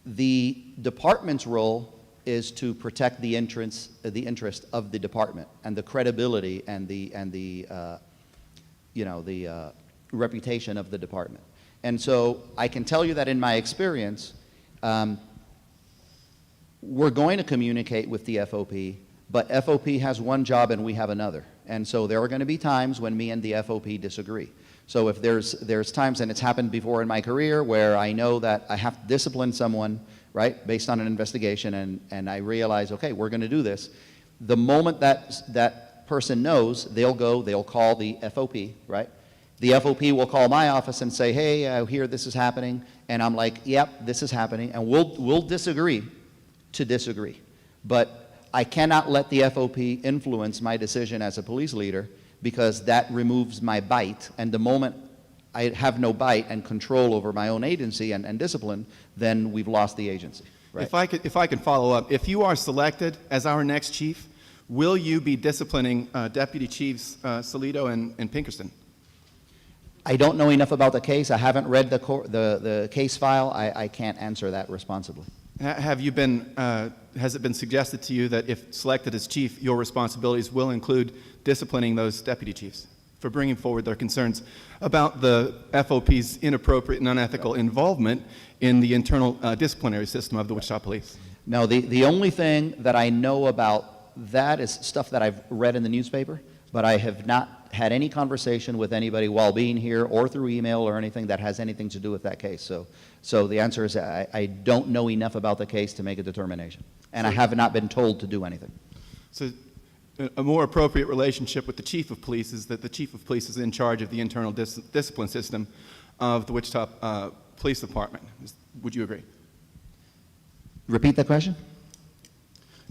The department's role is to protect the interest of the department and the credibility and the reputation of the department. And so I can tell you that in my experience, we're going to communicate with the FOP, but FOP has one job and we have another. And so there are going to be times when me and the FOP disagree. So if there's times, and it's happened before in my career, where I know that I have to discipline someone, right, based on an investigation, and I realize, okay, we're going to do this. The moment that person knows, they'll call the FOP, right? The FOP will call my office and say, hey, I hear this is happening, and I'm like, yep, this is happening, and we'll disagree to disagree. But I cannot let the FOP influence my decision as a police leader because that removes my bite, and the moment I have no bite and control over my own agency and discipline, then we've lost the agency. Right? If I can follow up, if you are selected as our next chief, will you be disciplining Deputy Chiefs Salido and Pinkerton? I don't know enough about the case. I haven't read the case file. I can't answer that responsibly. Has it been suggested to you that if selected as chief, your responsibilities will include disciplining those deputy chiefs for bringing forward their concerns about the FOP's inappropriate and unethical involvement in the internal disciplinary system of the Wichita Police? No, the only thing that I know about that is stuff that I've read in the newspaper, but I have not had any conversation with anybody while being here or through email or anything that has anything to do with that case. So the answer is I don't know enough about the case to make a determination, and I have not been told to do anything. So a more appropriate relationship with the chief of police is that the chief of police is in charge of the internal discipline system of the Wichita Police Department. Would you agree? Repeat the question?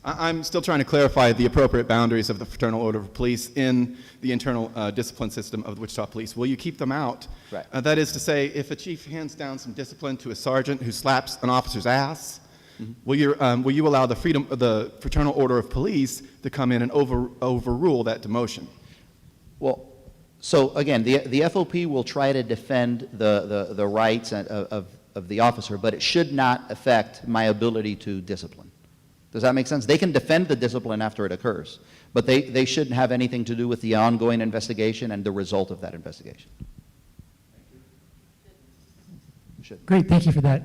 I'm still trying to clarify the appropriate boundaries of the Fraternal Order of Police in the internal discipline system of the Wichita Police. Will you keep them out? Right. That is to say, if a chief hands down some discipline to a sergeant who slaps an officer's ass, will you allow the Fraternal Order of Police to come in and overrule that demotion? Well, so again, the FOP will try to defend the rights of the officer, but it should not affect my ability to discipline. Does that make sense? They can defend the discipline after it occurs, but they shouldn't have anything to do with the ongoing investigation and the result of that investigation. Great, thank you for that.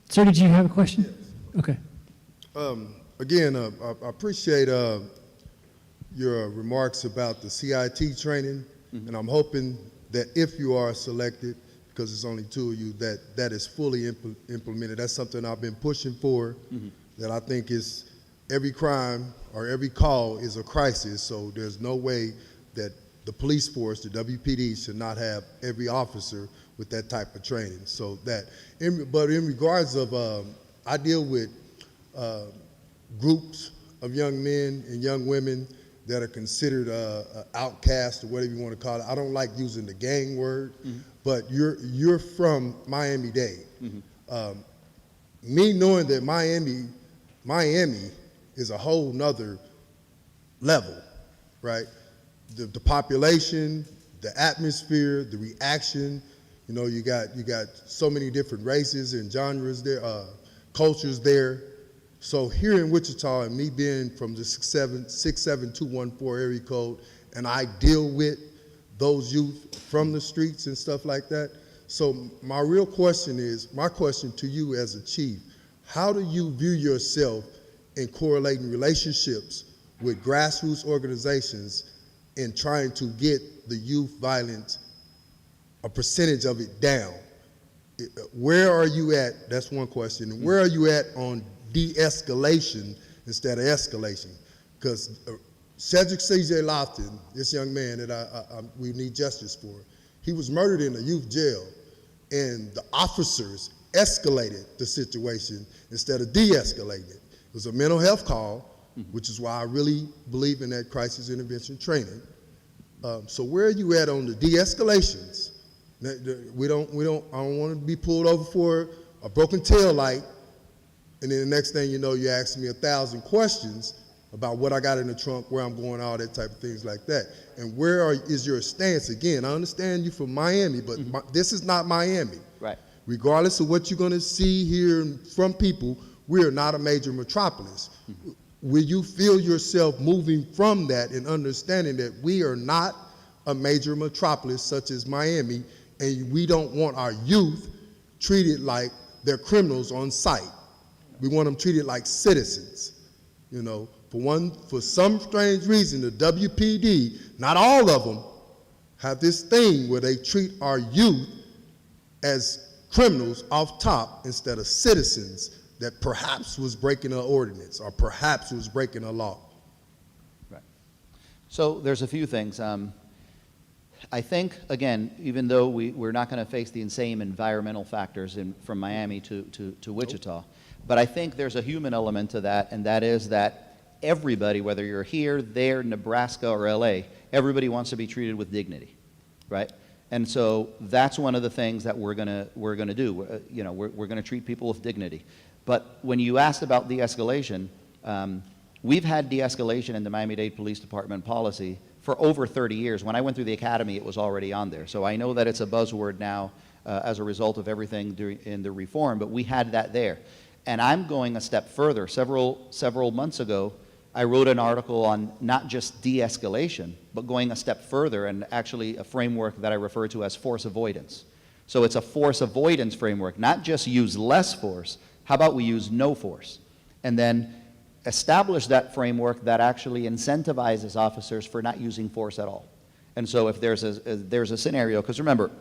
Sir, did you have a question? Okay. Again, I appreciate your remarks about the CIT training, and I'm hoping that if you are selected, because it's only 2 of you, that is fully implemented. That's something I've been pushing for, that I think is every crime or every call is a crisis, so there's no way that the police force, the WPD, should not have every officer with that type of training. So that, but in regards of, I deal with groups of young men and young women that are considered outcasts or whatever you want to call it. I don't like using the gang word, but you're from Miami-Dade. Me knowing that Miami is a whole nother level, right? The population, the atmosphere, the reaction. You know, you got so many different races and genres there, cultures there. So here in Wichita, and me being from the 67214 area code, and I deal with those youth from the streets and stuff like that. So my real question is, my question to you as a chief, how do you view yourself in correlating relationships with grassroots organizations in trying to get the youth violence, a percentage of it down? Where are you at? That's one question. And where are you at on de-escalation instead of escalation? Because Cedric C.J. Lofton, this young man that we need justice for, he was murdered in a youth jail, and the officers escalated the situation instead of de-escalating it. It was a mental health call, which is why I really believe in that crisis intervention training. So where are you at on the de-escalations? I don't want to be pulled over for a broken tail light, and then the next thing you know, you're asking me 1,000 questions about what I got in the trunk, where I'm going, all that type of things like that. And where is your stance? Again, I understand you from Miami, but this is not Miami. Right. Regardless of what you're going to see here from people, we are not a major metropolis. Will you feel yourself moving from that and understanding that we are not a major metropolis such as Miami, and we don't want our youth treated like they're criminals on sight? We want them treated like citizens. You know, for some strange reason, the WPD, not all of them, have this thing where they treat our youth as criminals off top instead of citizens that perhaps was breaking an ordinance or perhaps was breaking a law. Right. So there's a few things. I think, again, even though we're not going to face the same environmental factors from Miami to Wichita, but I think there's a human element to that, and that is that everybody, whether you're here, there, Nebraska, or LA, everybody wants to be treated with dignity, right? And so that's one of the things that we're gonna do. We're gonna treat people with dignity. But when you asked about de-escalation, we've had de-escalation in the Miami-Dade Police Department policy for over 30 years. When I went through the academy, it was already on there. So I know that it's a buzzword now as a result of everything in the reform, but we had that there. And I'm going a step further. Several months ago, I wrote an article on not just de-escalation, but going a step further, and actually a framework that I refer to as force avoidance. So it's a force avoidance framework, not just use less force. How about we use no force? And then establish that framework that actually incentivizes officers for not using force at all. And so if there's a scenario, because remember,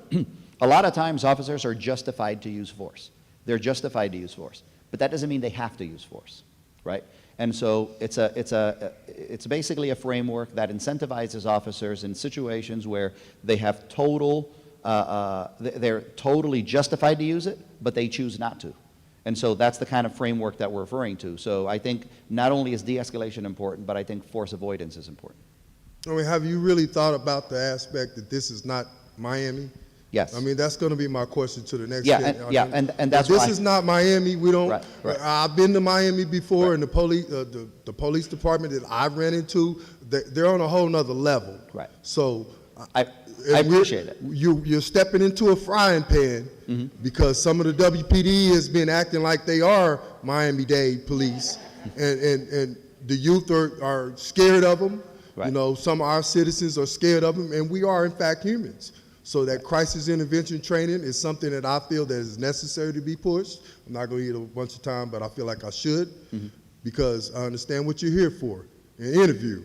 a lot of times officers are justified to use force. They're justified to use force, but that doesn't mean they have to use force, right? And so it's basically a framework that incentivizes officers in situations where they have they're totally justified to use it, but they choose not to. And so that's the kind of framework that we're referring to. So I think not only is de-escalation important, but I think force avoidance is important. I mean, have you really thought about the aspect that this is not Miami? Yes. I mean, that's going to be my question to the next. And that's this why is not Miami. We don't. Right. I've been to Miami before, and the police department that I've ran into, they're on a whole nother level. Right. So I appreciate it. You're stepping into a frying pan because some of the WPD has been acting like they are Miami-Dade police, And the youth are scared of them. Right. You know, some of our citizens are scared of them, and we are, in fact, humans. So that crisis intervention training is something that I feel that is necessary to be pushed. I'm not going to eat a bunch of time, but I feel like I should, because I understand what you're here for, an interview.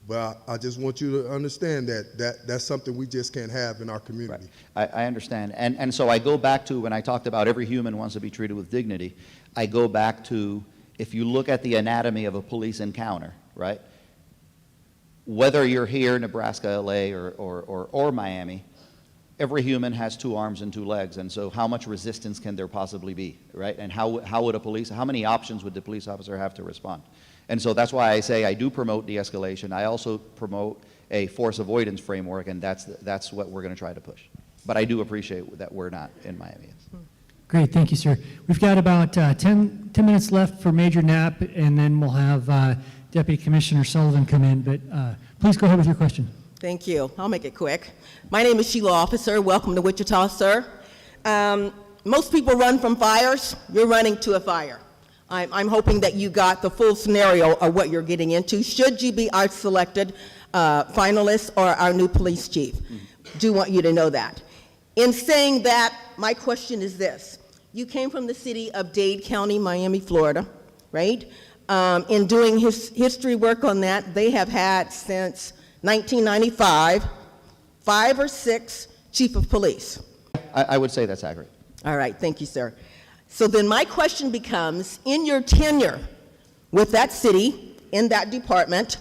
But I just want you to understand that that's something we just can't have in our community. Right. I understand. And so I go back to when I talked about every human wants to be treated with dignity, I go back to, if you look at the anatomy of a police encounter, right? Whether you're here in Nebraska, LA, or Miami, every human has 2 arms and 2 legs, and so how much resistance can there possibly be, right? And how many options would the police officer have to respond? And so that's why I say I do promote de-escalation. I also promote a force avoidance framework, and that's what we're going to try to push. But I do appreciate that we're not in Miami. Great, thank you, sir. We've got about 10 minutes left for Major Knapp, and then we'll have Deputy Commissioner Sullivan come in, but please go ahead with your question. Thank you. I'll make it quick. My name is Sheila Officer. Welcome to Wichita, sir. Most people run from fires. You're running to a fire. I'm hoping that you got the full scenario of what you're getting into. Should you be our selected finalist or our new police chief? Do want you to know that. In saying that, my question is this. You came from the city of Dade County, Miami, Florida, right? In doing history work on that, they have had since 1995, 5 or 6 chief of police. I would say that's accurate. All right, thank you, sir. So then my question becomes, in your tenure with that city, in that department,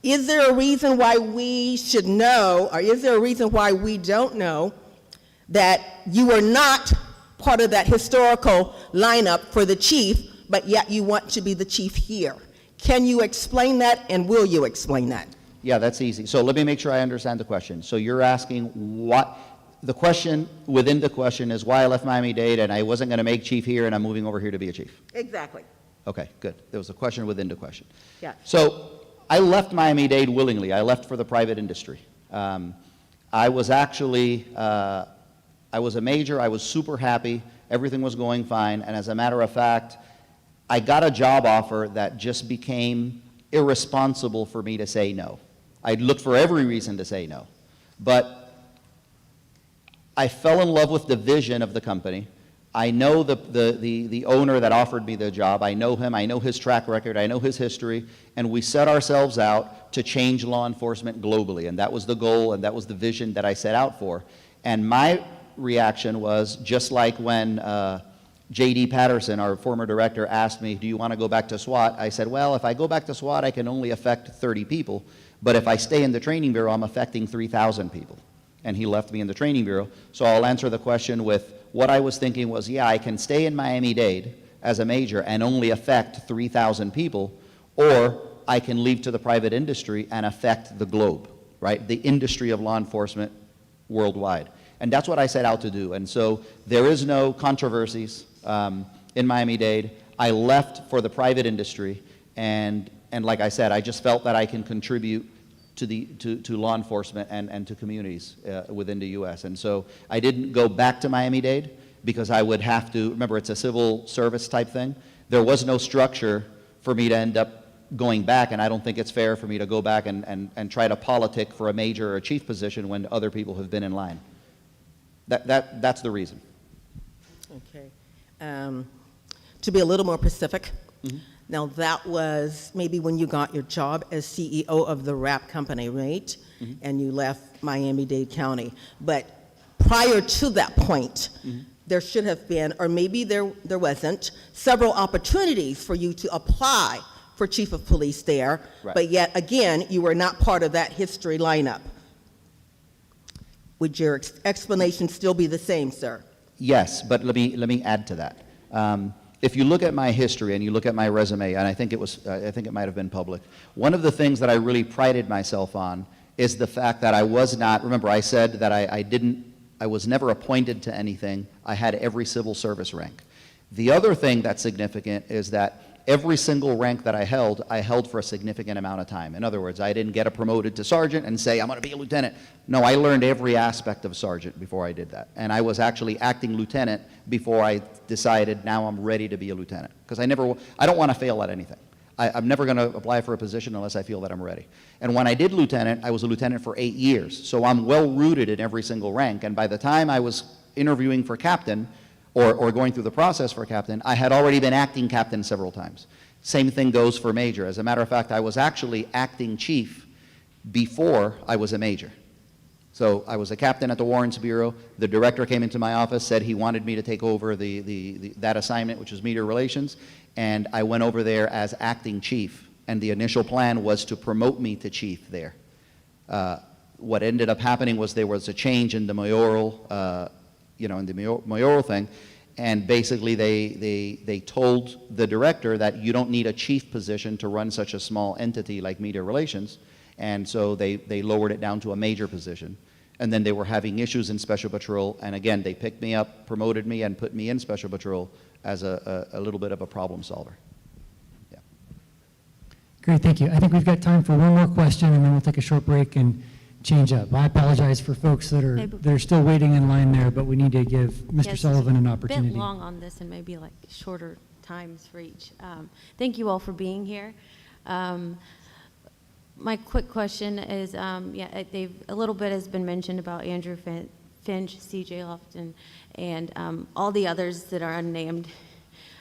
is there a reason why we should know, or is there a reason why we don't know that you were not part of that historical lineup for the chief, but yet you want to be the chief here? Can you explain that, and will you explain that? Yeah, that's easy. So let me make sure I understand the question. So you're asking what, the question within the question is why I left Miami-Dade and I wasn't going to make chief here and I'm moving over here to be a chief. Exactly. Okay, good. There was a question within the question. Yeah. So I left Miami-Dade willingly. I left for the private industry. I was actually, I was a major. I was super happy. Everything was going fine. And as a matter of fact, I got a job offer that just became irresponsible for me to say no. I looked for every reason to say no. But I fell in love with the vision of the company. I know the owner that offered me the job. I know him. I know his track record. I know his history. And we set ourselves out to change law enforcement globally. And that was the goal, and that was the vision that I set out for. And my reaction was just like when J.D. Patterson, our former director, asked me, do you want to go back to SWAT? I said, well, if I go back to SWAT, I can only affect 30 people. But if I stay in the training bureau, I'm affecting 3,000 people. And he left me in the training bureau. So I'll answer the question with what I was thinking was, yeah, I can stay in Miami-Dade as a major and only affect 3,000 people, or I can leave to the private industry and affect the globe, right? The industry of law enforcement worldwide. And that's what I set out to do. And so there is no controversies in Miami-Dade. I left for the private industry, and like I said, I just felt that I can contribute to law enforcement and to communities within the U.S. And so I didn't go back to Miami-Dade because I would have to, remember it's a civil service type thing. There was no structure for me to end up going back, and I don't think it's fair for me to go back and try to politic for a major or a chief position when other people have been in line. That's the reason. Okay. To be a little more specific, Mm-hmm. now that was maybe when you got your job as CEO of the wrap company, right? Mm-hmm. And you left Miami-Dade County. But prior to that point, there should have been, or maybe there wasn't, several opportunities for you to apply for chief of police there, Right. But yet again, you were not part of that history lineup. Would your explanation still be the same, sir? Yes, but let me add to that. If you look at my history and you look at my resume, and I think it might have been public, one of the things that I really prided myself on is the fact that I was not, remember I said that I was never appointed to anything. I had every civil service rank. The other thing that's significant is that every single rank that I held for a significant amount of time. In other words, I didn't get promoted to sergeant and say, I'm going to be a lieutenant. No, I learned every aspect of sergeant before I did that. And I was actually acting lieutenant before I decided now I'm ready to be a lieutenant. Because I don't want to fail at anything. I'm never going to apply for a position unless I feel that I'm ready. And when I did lieutenant, I was a lieutenant for 8 years. So I'm well rooted in every single rank. And by the time I was interviewing for captain or going through the process for captain, I had already been acting captain several times. Same thing goes for major. As a matter of fact, I was actually acting chief before I was a major. So I was a captain at the Warrants Bureau. The director came into my office, said he wanted me to take over that assignment, which was media relations, and I went over there as acting chief. And the initial plan was to promote me to chief there. What ended up happening was there was a change in the mayoral, mayoral thing, and basically they told the director that you don't need a chief position to run such a small entity like media relations. And so they lowered it down to a major position. And then they were having issues in Special Patrol. And again, they picked me up, promoted me, and put me in Special Patrol as a little bit of a problem solver. Yeah. Great, thank you. I think we've got time for one more question, and then we'll take a short break and change up. I apologize for folks that are still waiting in line there, but we need to give Mr. Sullivan an opportunity. A bit long on this and maybe like shorter times for each. Thank you all for being here. My quick question is, a little bit has been mentioned about Andrew Finch, C.J. Lofton, and all the others that are unnamed.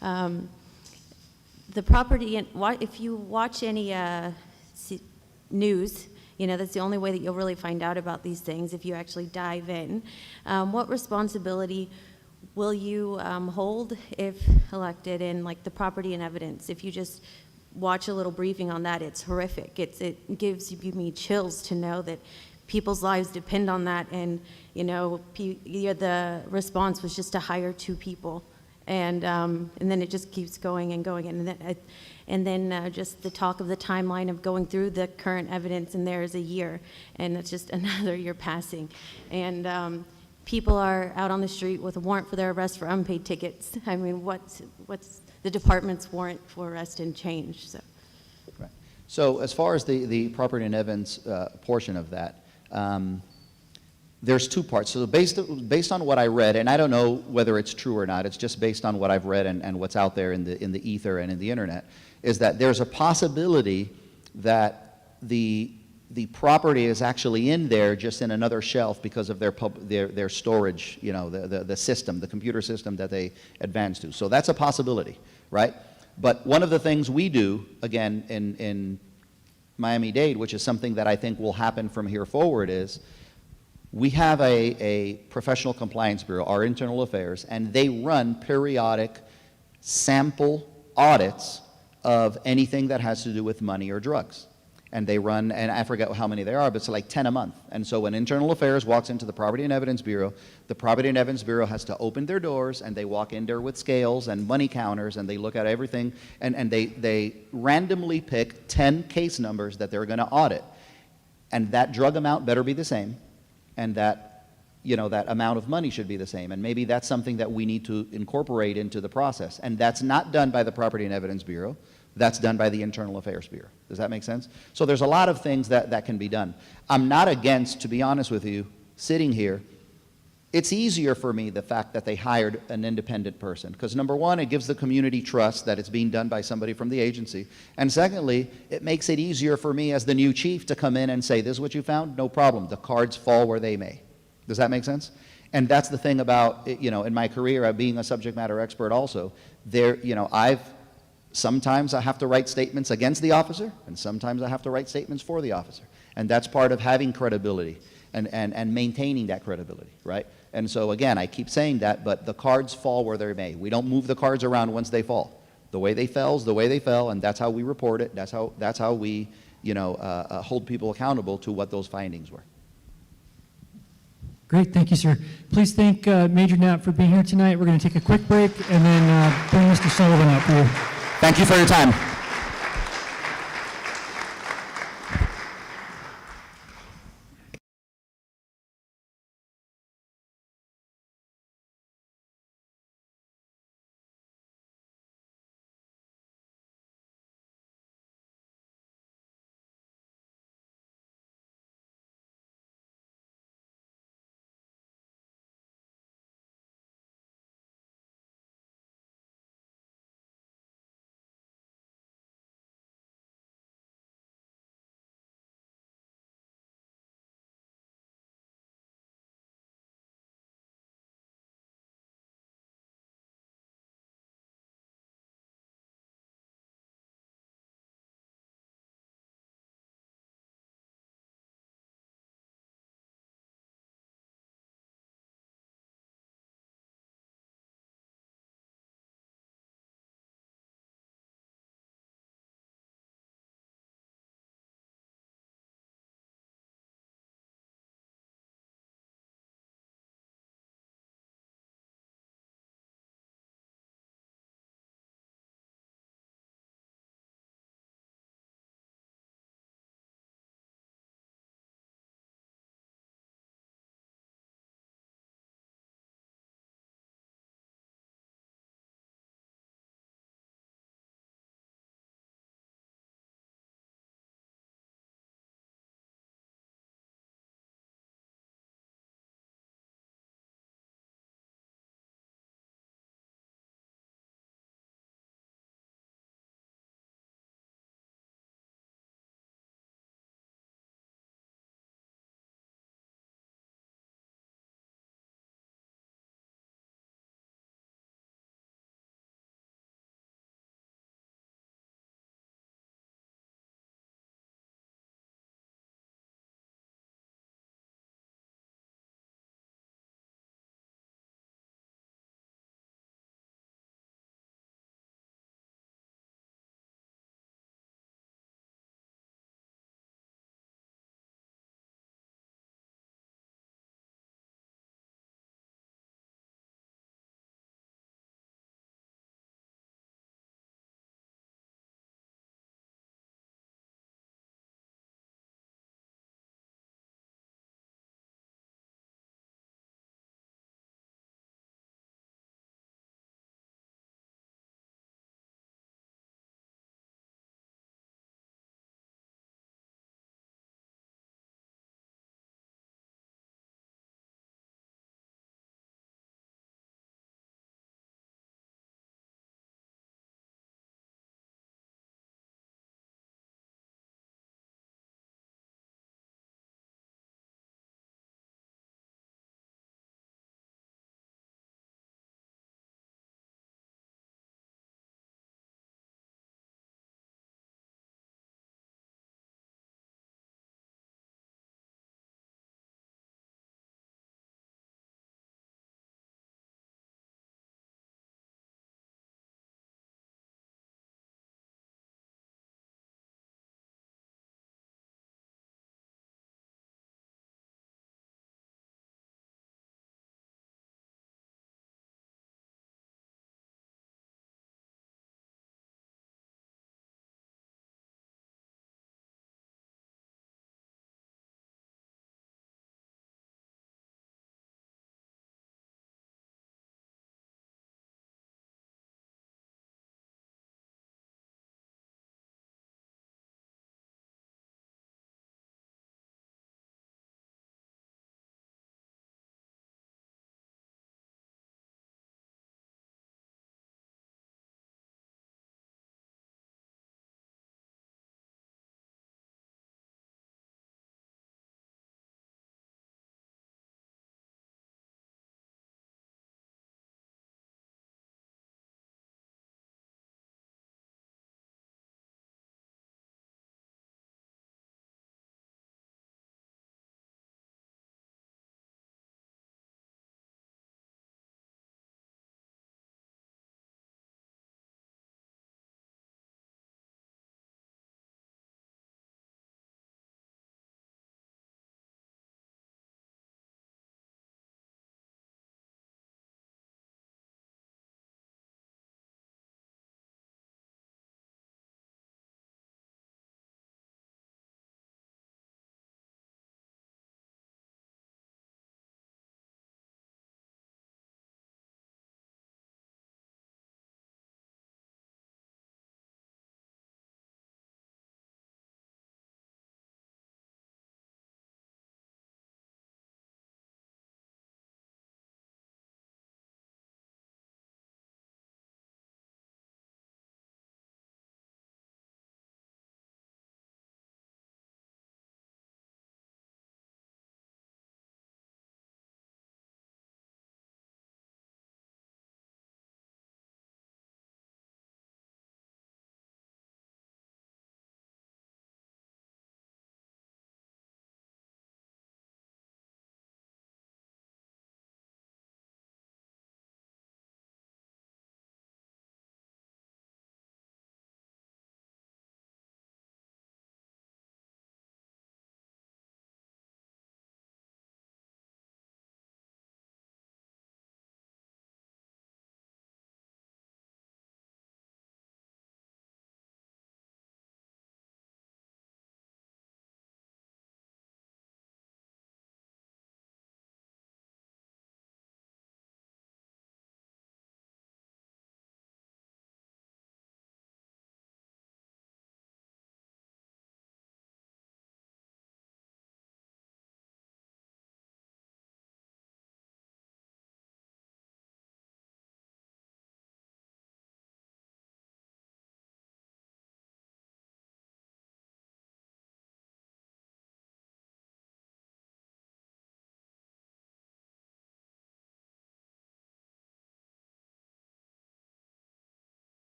The property, if you watch any news, that's the only way that you'll really find out about these things, if you actually dive in. What responsibility will you hold if elected in like the property and evidence? If you just watch a little briefing on that, it's horrific. It gives me chills to know that people's lives depend on that, and the response was just to hire 2 people, and then it just keeps going and going, and then just the talk of the timeline of going through the current evidence, and there's a year, and it's just another year passing, and people are out on the street with a warrant for their arrest for unpaid tickets. I mean, what's the department's warrant for arrest and change? So. Right. So as far as the property and evidence portion of that, there's 2 parts. So based on what I read, and I don't know whether it's true or not, it's just based on what I've read and what's out there in the ether and in the internet, is that there's a possibility that the property is actually in there just in another shelf because of their storage, the system, the computer system that they advance to. So that's a possibility, right? But one of the things we do, again, in Miami-Dade, which is something that I think will happen from here forward, is we have a professional compliance bureau, our internal affairs, and they run periodic sample audits of anything that has to do with money or drugs. And they run, and I forget how many there are, but it's like 10 a month. And so when Internal Affairs walks into the Property and Evidence Bureau, the Property and Evidence Bureau has to open their doors, and they walk in there with scales and money counters, and they look at everything, and they randomly pick 10 case numbers that they're going to audit. And that drug amount better be the same, and that amount of money should be the same. And maybe that's something that we need to incorporate into the process. And that's not done by the Property and Evidence Bureau. That's done by the Internal Affairs Bureau. Does that make sense? So there's a lot of things that can be done. I'm not against, to be honest with you, sitting here. It's easier for me, the fact that they hired an independent person, because number one, it gives the community trust that it's being done by somebody from the agency. And secondly, it makes it easier for me as the new chief to come in and say, this is what you found? No problem. The cards fall where they may. Does that make sense? And that's the thing about, in my career, being a subject matter expert also, sometimes I have to write statements against the officer, and sometimes I have to write statements for the officer. And that's part of having credibility and maintaining that credibility, right? And so again, I keep saying that, but the cards fall where they may. We don't move the cards around once they fall. The way they fell is the way they fell, and that's how we report it. That's how we, hold people accountable to what those findings were. Great, thank you, sir. Please thank Major Knapp for being here tonight. We're going to take a quick break and then bring Mr. Sullivan up here. Thank you for your time.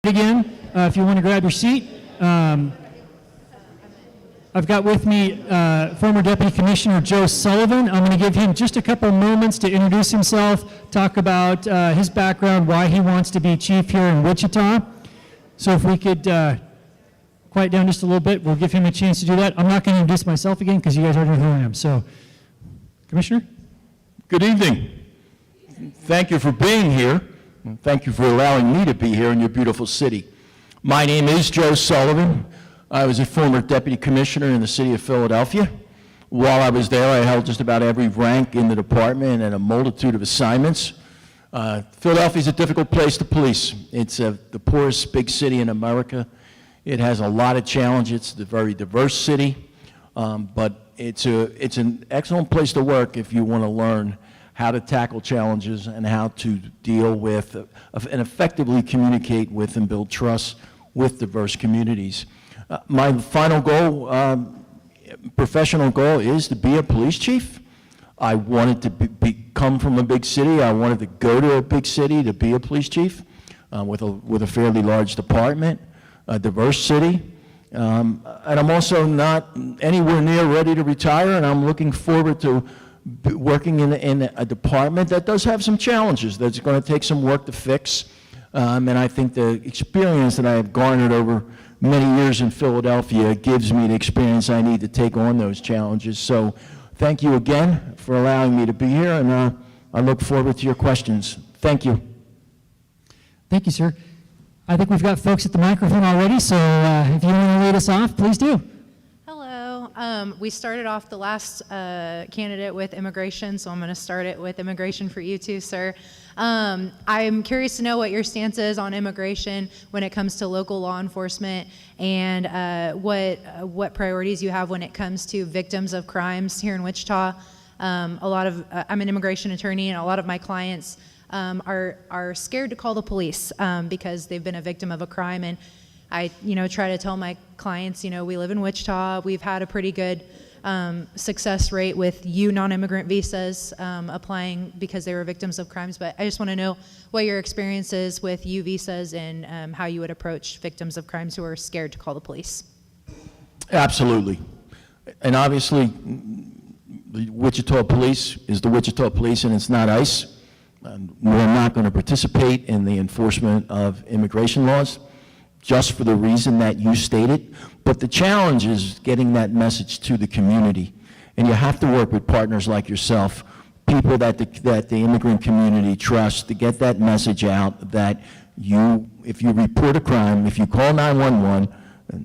again, if you want to grab your seat. I've got with me former Deputy Commissioner Joe Sullivan. I'm going to give him just a couple moments to introduce himself, talk about his background, why he wants to be chief here in Wichita. So if we could quiet down just a little bit, we'll give him a chance to do that. I'm not going to introduce myself again because you guys already know who I am. So, Commissioner? Good evening. Thank you for being here. And thank you for allowing me to be here in your beautiful city. My name is Joe Sullivan. I was a former deputy commissioner in the city of Philadelphia. While I was there, I held just about every rank in the department and a multitude of assignments. Philadelphia is a difficult place to police. It's the poorest big city in America. It has a lot of challenges. It's a very diverse city, but it's an excellent place to work if you want to learn how to tackle challenges and how to deal with and effectively communicate with and build trust with diverse communities. My final goal, professional goal, is to be a police chief. I wanted to come from a big city. I wanted to go to a big city to be a police chief with a fairly large department, a diverse city. And I'm also not anywhere near ready to retire, and I'm looking forward to working in a department that does have some challenges, that's going to take some work to fix. And I think the experience that I have garnered over many years in Philadelphia gives me the experience I need to take on those challenges. So thank you again for allowing me to be here, and I look forward to your questions. Thank you. Thank you, sir. I think we've got folks at the microphone already, so if you want to lead us off, please do. Hello. We started off the last candidate with immigration, so I'm going to start it with immigration for you too, sir. I'm curious to know what your stance is on immigration when it comes to local law enforcement, and what priorities you have when it comes to victims of crimes here in Wichita. I'm an immigration attorney, and a lot of my clients are scared to call the police because they've been a victim of a crime. And I try to tell my clients, we live in Wichita. We've had a pretty good success rate with non-immigrant visas applying because they were victims of crimes. But I just want to know what your experience is with visas and how you would approach victims of crimes who are scared to call the police. Absolutely. And obviously, the Wichita Police is the Wichita Police, and it's not ICE. We're not going to participate in the enforcement of immigration laws, just for the reason that you stated. But the challenge is getting that message to the community. And you have to work with partners like yourself, people that the immigrant community trusts, to get that message out that if you report a crime, if you call 911,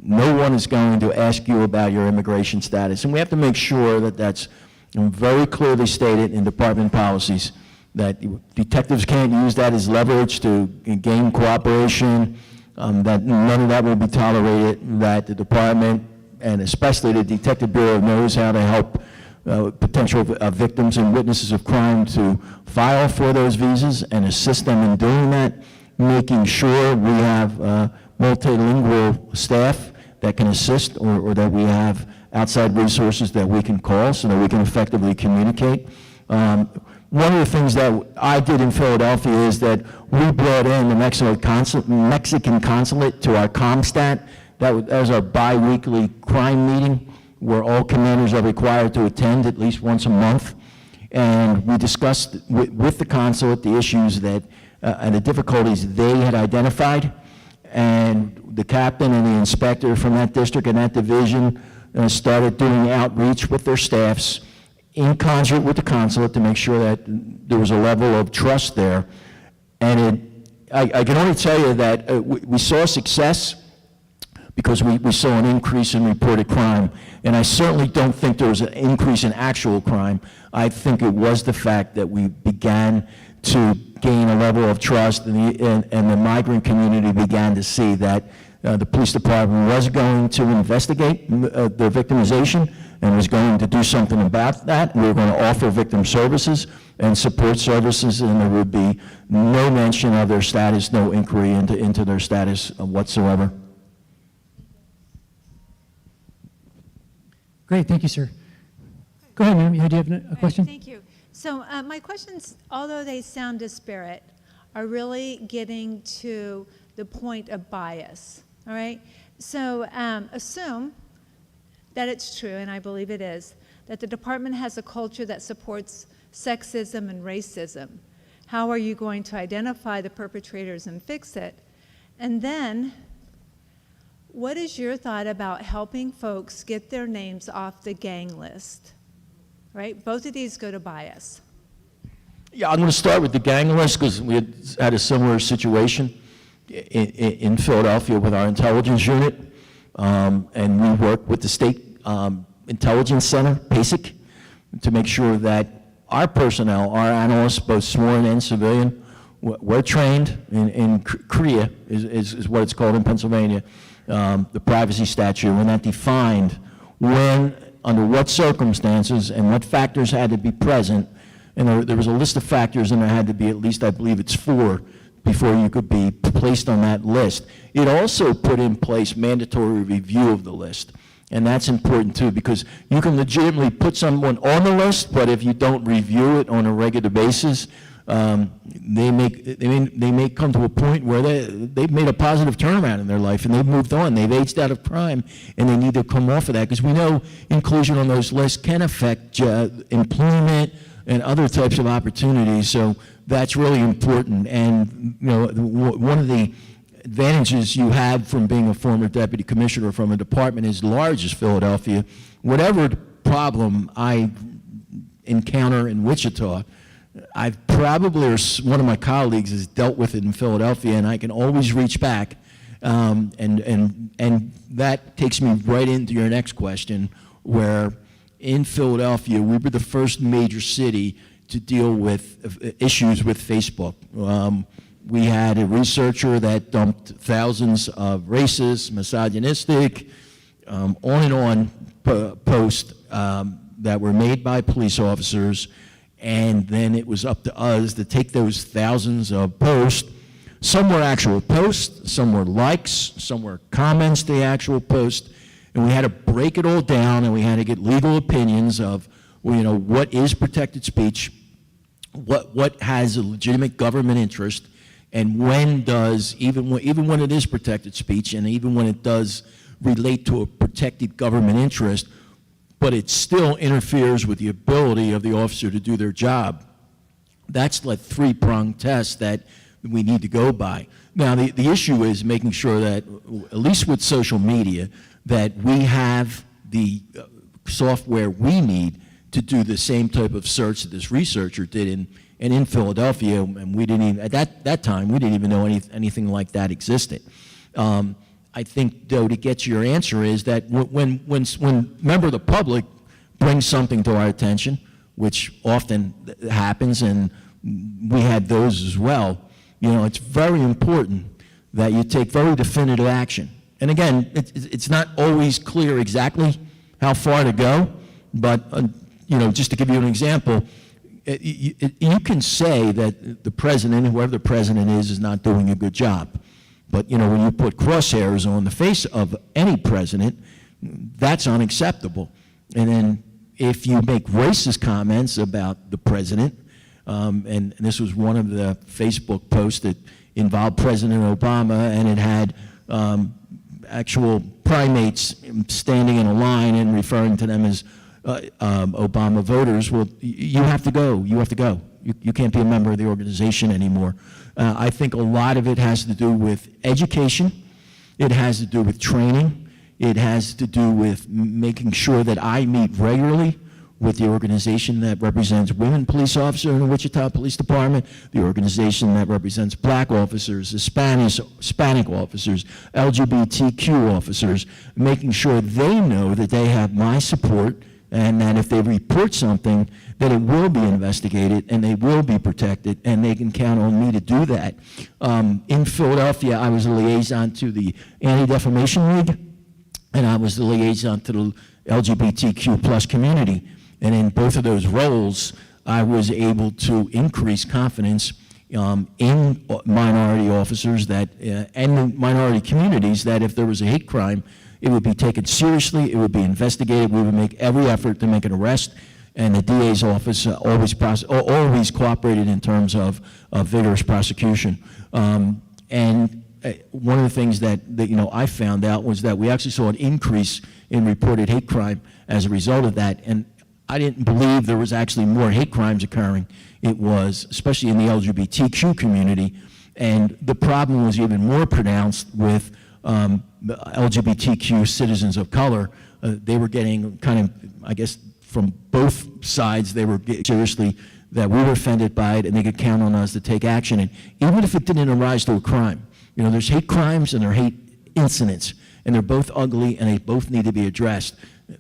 no one is going to ask you about your immigration status. And we have to make sure that that's very clearly stated in department policies, that detectives can't use that as leverage to gain cooperation, that none of that will be tolerated, that the department, and especially the Detective Bureau, knows how to help potential victims and witnesses of crime to file for those visas and assist them in doing that, making sure we have multilingual staff that can assist, or that we have outside resources that we can call so that we can effectively communicate. One of the things that I did in Philadelphia is that we brought in the Mexican consulate to our ComStat. That was our bi-weekly crime meeting where all commanders are required to attend at least once a month. And we discussed with the consulate the issues that and the difficulties they had identified. And the captain and the inspector from that district and that division started doing outreach with their staffs in concert with the consulate to make sure that there was a level of trust there. And I can only tell you that we saw success because we saw an increase in reported crime. And I certainly don't think there was an increase in actual crime. I think it was the fact that we began to gain a level of trust, and the migrant community began to see that the police department was going to investigate the victimization and was going to do something about that. We were going to offer victim services and support services, and there would be no mention of their status, no inquiry into their status whatsoever. Great, thank you, sir. Go ahead, ma'am. Do you have a question? Thank you. So my questions, although they sound disparate, are really getting to the point of bias, all right? So assume that it's true, and I believe it is, that the department has a culture that supports sexism and racism. How are you going to identify the perpetrators and fix it? And then, what is your thought about helping folks get their names off the gang list? Right? Both of these go to bias. Yeah, I'm going to start with the gang list because we had a similar situation in Philadelphia with our intelligence unit, and we work with the state intelligence center, PASIC, to make sure that our personnel, our analysts, both sworn and civilian, we're trained in CREA, is what it's called in Pennsylvania, the privacy statute, and that defined when, under what circumstances, and what factors had to be present. And there was a list of factors, and there had to be at least, I believe it's 4, before you could be placed on that list. It also put in place mandatory review of the list. And that's important too, because you can legitimately put someone on the list, but if you don't review it on a regular basis, they may come to a point where they've made a positive turnaround in their life and they've moved on, they've aged out of crime, and they need to come off of that, because we know inclusion on those lists can affect employment and other types of opportunities. So that's really important. And you know, one of the advantages you have from being a former deputy commissioner from a department as large as Philadelphia, whatever problem I encounter in Wichita, I've probably, or one of my colleagues has dealt with it in Philadelphia, and I can always reach back. And that takes me right into your next question, where in Philadelphia, we were the first major city to deal with issues with Facebook. We had a researcher that dumped thousands of racist, misogynistic, on and on posts that were made by police officers, and then it was up to us to take those thousands of posts. Some were actual posts, some were likes, some were comments to the actual post, and we had to break it all down, and we had to get legal opinions of, well, you know, what is protected speech, what has a legitimate government interest, and when does, even when it is protected speech, and even when it does relate to a protected government interest, but it still interferes with the ability of the officer to do their job. That's the 3-pronged test that we need to go by. Now, the issue is making sure that, at least with social media, that we have the software we need to do the same type of search that this researcher did in Philadelphia, and we didn't even, at that time, we didn't even know anything like that existed. I think, though, to get to your answer is that when a member of the public brings something to our attention, which often happens, and we had those as well, you know, it's very important that you take very definitive action. And again, it's not always clear exactly how far to go, but you know, just to give you an example, you can say that the president, whoever the president is not doing a good job. But you know, when you put crosshairs on the face of any president, that's unacceptable. And then if you make racist comments about the president, and this was one of the Facebook posts that involved President Obama, and it had actual primates standing in a line and referring to them as Obama voters, well, you have to go. You have to go. You can't be a member of the organization anymore. I think a lot of it has to do with education. It has to do with training. It has to do with making sure that I meet regularly with the organization that represents women police officers in the Wichita Police Department, the organization that represents black officers, Hispanic officers, LGBTQ officers, making sure they know that they have my support, and that if they report something, that it will be investigated and they will be protected, and they can count on me to do that. In Philadelphia, I was a liaison to the Anti-Defamation League, and I was the liaison to the LGBTQ plus community. And in both of those roles, I was able to increase confidence in minority officers that, and minority communities, that if there was a hate crime, it would be taken seriously, it would be investigated, we would make every effort to make an arrest, and the DA's office always cooperated in terms of vigorous prosecution. And one of the things that I found out was that we actually saw an increase in reported hate crime as a result of that. And I didn't believe there was actually more hate crimes occurring. It was, especially in the LGBTQ community, and the problem was even more pronounced with LGBTQ citizens of color. They were getting kind of, I guess, from both sides, they were getting seriously that we were offended by it and they could count on us to take action. And even if it didn't arise to a crime, there's hate crimes and there are hate incidents, and they're both ugly and they both need to be addressed.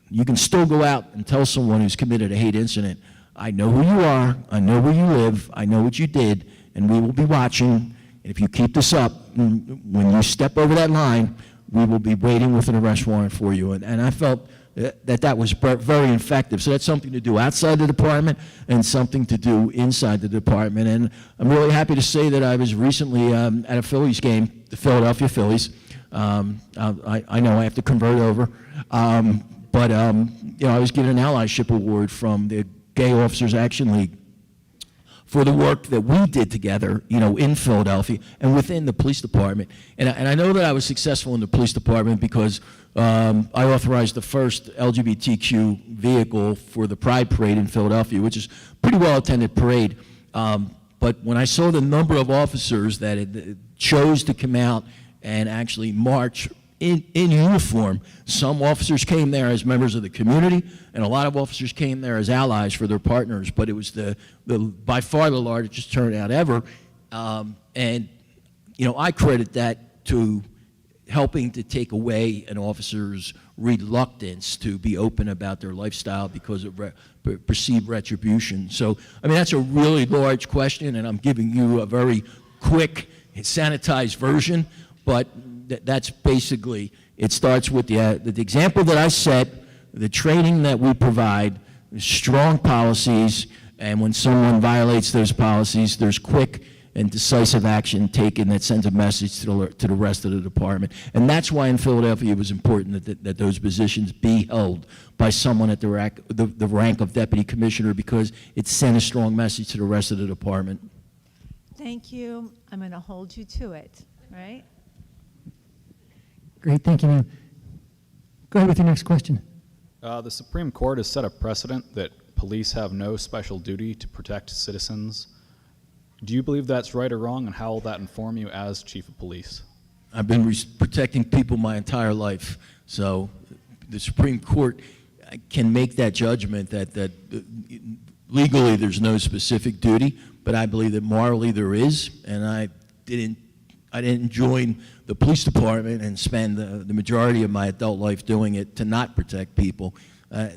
You can still go out and tell someone who's committed a hate incident, I know who you are, I know where you live, I know what you did, and we will be watching. And if you keep this up, when you step over that line, we will be waiting with an arrest warrant for you. And I felt that was very effective. So that's something to do outside the department and something to do inside the department. And I'm really happy to say that I was recently at a Phillies game, the Philadelphia Phillies. I know I have to convert over. But I was given an allyship award from the Gay Officers Action League for the work that we did together, in Philadelphia and within the police department. And I know that I was successful in the police department because I authorized the first LGBTQ vehicle for the Pride Parade in Philadelphia, which is a pretty well-attended parade. But when I saw the number of officers that chose to come out and actually march in uniform, some officers came there as members of the community, and a lot of officers came there as allies for their partners, but it was the by far the largest turnout ever. And I credit that to helping to take away an officer's reluctance to be open about their lifestyle because of perceived retribution. So, that's a really large question, and I'm giving you a very quick, sanitized version, but that's basically, it starts with the example that I set, the training that we provide, strong policies, and when someone violates those policies, there's quick and decisive action taken that sends a message to the rest of the department. And that's why in Philadelphia it was important that those positions be held by someone at the rank of deputy commissioner, because it sent a strong message to the rest of the department. Thank you. I'm going to hold you to it, right? Great, thank you, ma'am. Go ahead with your next question. The Supreme Court has set a precedent that police have no special duty to protect citizens. Do you believe that's right or wrong, and how will that inform you as chief of police? I've been protecting people my entire life, so the Supreme Court can make that judgment that legally there's no specific duty, but I believe that morally there is, and I didn't join the police department and spend the majority of my adult life doing it to not protect people.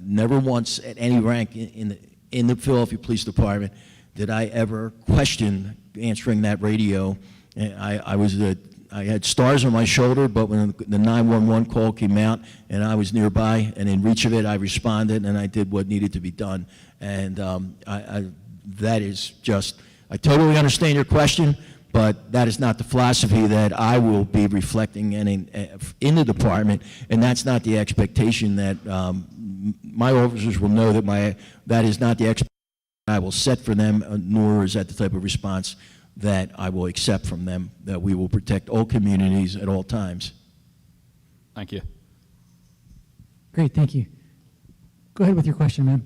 Never once at any rank in the Philadelphia Police Department did I ever question answering that radio. I had stars on my shoulder, but when the 911 call came out and I was nearby and in reach of it, I responded and I did what needed to be done. And that is just, I totally understand your question, but that is not the philosophy that I will be reflecting in the department, and that's not the expectation that my officers will know that is not the expectation I will set for them, nor is that the type of response that I will accept from them, that we will protect all communities at all times. Thank you. Great, thank you. Go ahead with your question,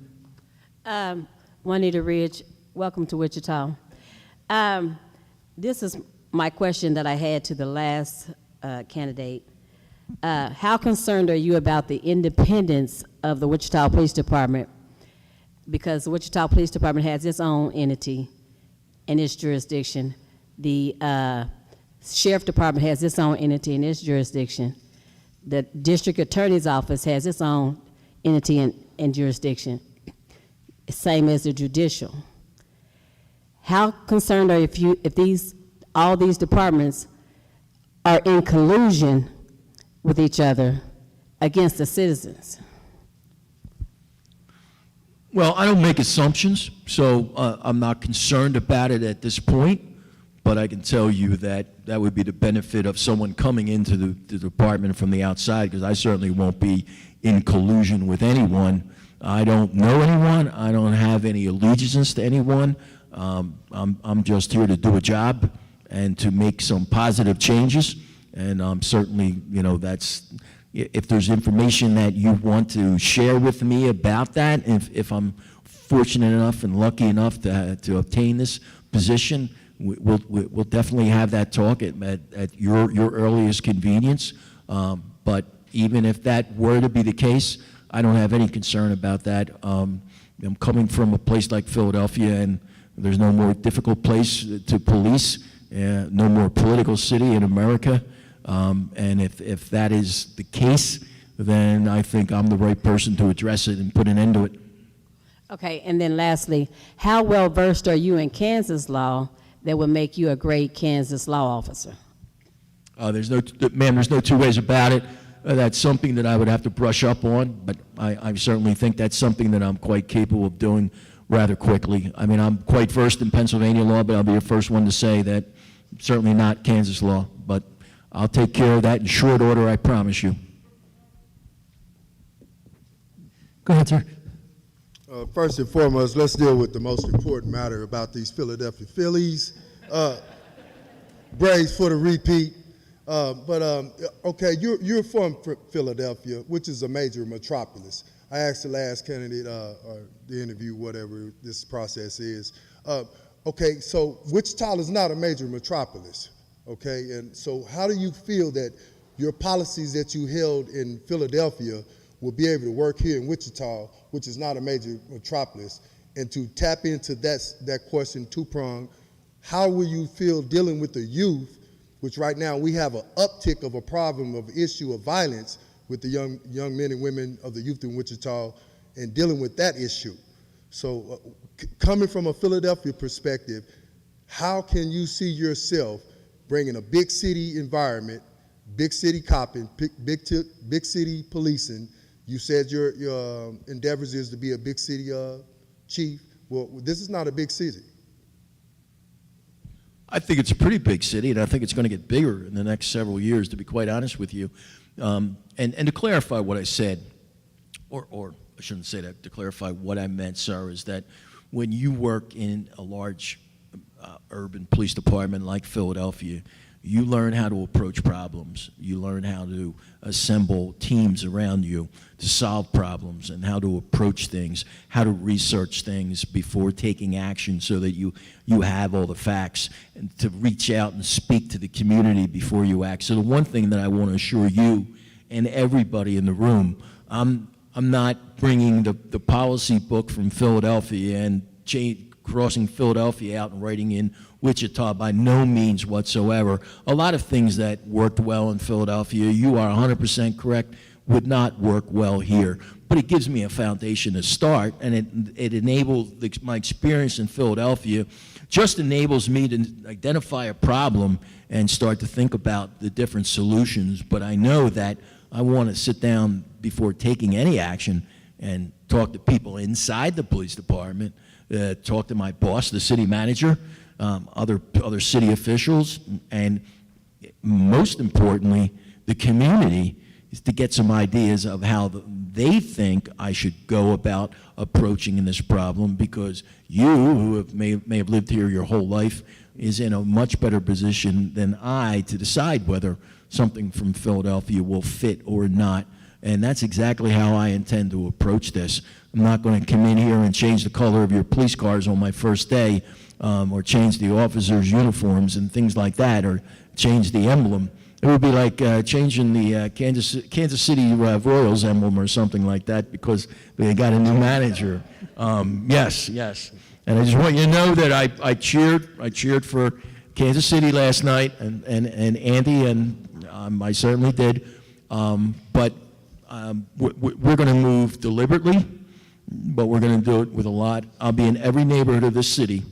ma'am. Juanita Ridge, welcome to Wichita. This is my question that I had to the last candidate. How concerned are you about the independence of the Wichita Police Department? Because the Wichita Police Department has its own entity in its jurisdiction. The Sheriff Department has its own entity in its jurisdiction. The District Attorney's Office has its own entity in jurisdiction, same as the judicial. How concerned are you if all these departments are in collusion with each other against the citizens? Well, I don't make assumptions, so I'm not concerned about it at this point, but I can tell you that that would be the benefit of someone coming into the department from the outside, because I certainly won't be in collusion with anyone. I don't know anyone. I don't have any allegiance to anyone. I'm just here to do a job and to make some positive changes. And certainly, you know, if there's information that you want to share with me about that, if I'm fortunate enough and lucky enough to obtain this position, we'll definitely have that talk at your earliest convenience. But even if that were to be the case, I don't have any concern about that. I'm coming from a place like Philadelphia, and there's no more difficult place to police, no more political city in America. And if that is the case, then I think I'm the right person to address it and put an end to it. Okay, and then lastly, how well versed are you in Kansas law that would make you a great Kansas law officer? There's no two ways about it. That's something that I would have to brush up on, but I certainly think that's something that I'm quite capable of doing rather quickly. I mean, I'm quite versed in Pennsylvania law, but I'll be the first one to say that certainly not Kansas law, but I'll take care of that in short order, I promise you. Go ahead, sir. First and foremost, let's deal with the most important matter about these Philadelphia Phillies. Braves for the repeat. Okay, you're from Philadelphia, which is a major metropolis. I asked the last candidate, or the interview, whatever this process is. Okay, so Wichita is not a major metropolis, okay? And so how do you feel that your policies that you held in Philadelphia will be able to work here in Wichita, which is not a major metropolis? And to tap into that question two-pronged, how will you feel dealing with the youth, which right now we have an uptick of a problem of issue of violence with the young men and women of the youth in Wichita, and dealing with that issue? So coming from a Philadelphia perspective, how can you see yourself bringing a big city environment, big city copping, big city policing? You said your endeavors is to be a big city chief. Well, this is not a big city. I think it's a pretty big city, and I think it's going to get bigger in the next several years, to be quite honest with you. And to clarify what I said, or I shouldn't say that, to clarify what I meant, sir, is that when you work in a large urban police department like Philadelphia, you learn how to approach problems. You learn how to assemble teams around you to solve problems, and how to approach things, how to research things before taking action, so that you have all the facts, and to reach out and speak to the community before you act. So the one thing that I want to assure you and everybody in the room, I'm not bringing the policy book from Philadelphia and crossing Philadelphia out and writing in Wichita, by no means whatsoever. A lot of things that worked well in Philadelphia, you are 100% correct, would not work well here. But it gives me a foundation to start, and it enables my experience in Philadelphia, just enables me to identify a problem and start to think about the different solutions. But I know that I want to sit down before taking any action and talk to people inside the police department, talk to my boss, the city manager, other city officials, and most importantly, the community, is to get some ideas of how they think I should go about approaching this problem, because you, who may have lived here your whole life, is in a much better position than I to decide whether something from Philadelphia will fit or not. And that's exactly how I intend to approach this. I'm not going to come in here and change the color of your police cars on my first day, or change the officers' uniforms and things like that, or change the emblem. It would be like changing the Kansas City Royals emblem or something like that, because they got a new manager. Yes. And I just want you to know that I cheered for Kansas City last night, and Andy, and I certainly did. But we're going to move deliberately, but we're going to do it with a lot. I'll be in every neighborhood of this city,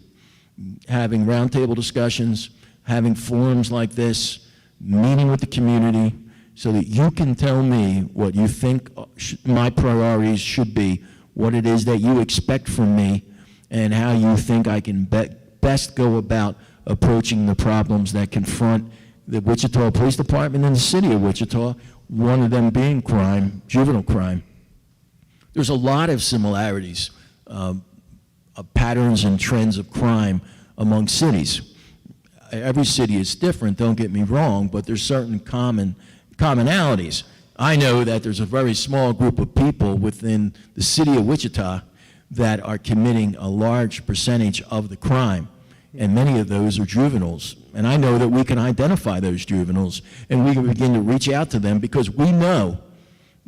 having roundtable discussions, having forums like this, meeting with the community, so that you can tell me what you think my priorities should be, what it is that you expect from me, and how you think I can best go about approaching the problems that confront the Wichita Police Department and the city of Wichita, one of them being crime, juvenile crime. There's a lot of similarities of patterns and trends of crime among cities. every city is different, don't get me wrong, but there's certain commonalities. I know that there's a very small group of people within the city of Wichita that are committing a large percentage of the crime, and many of those are juveniles. And I know that we can identify those juveniles, and we can begin to reach out to them, because we know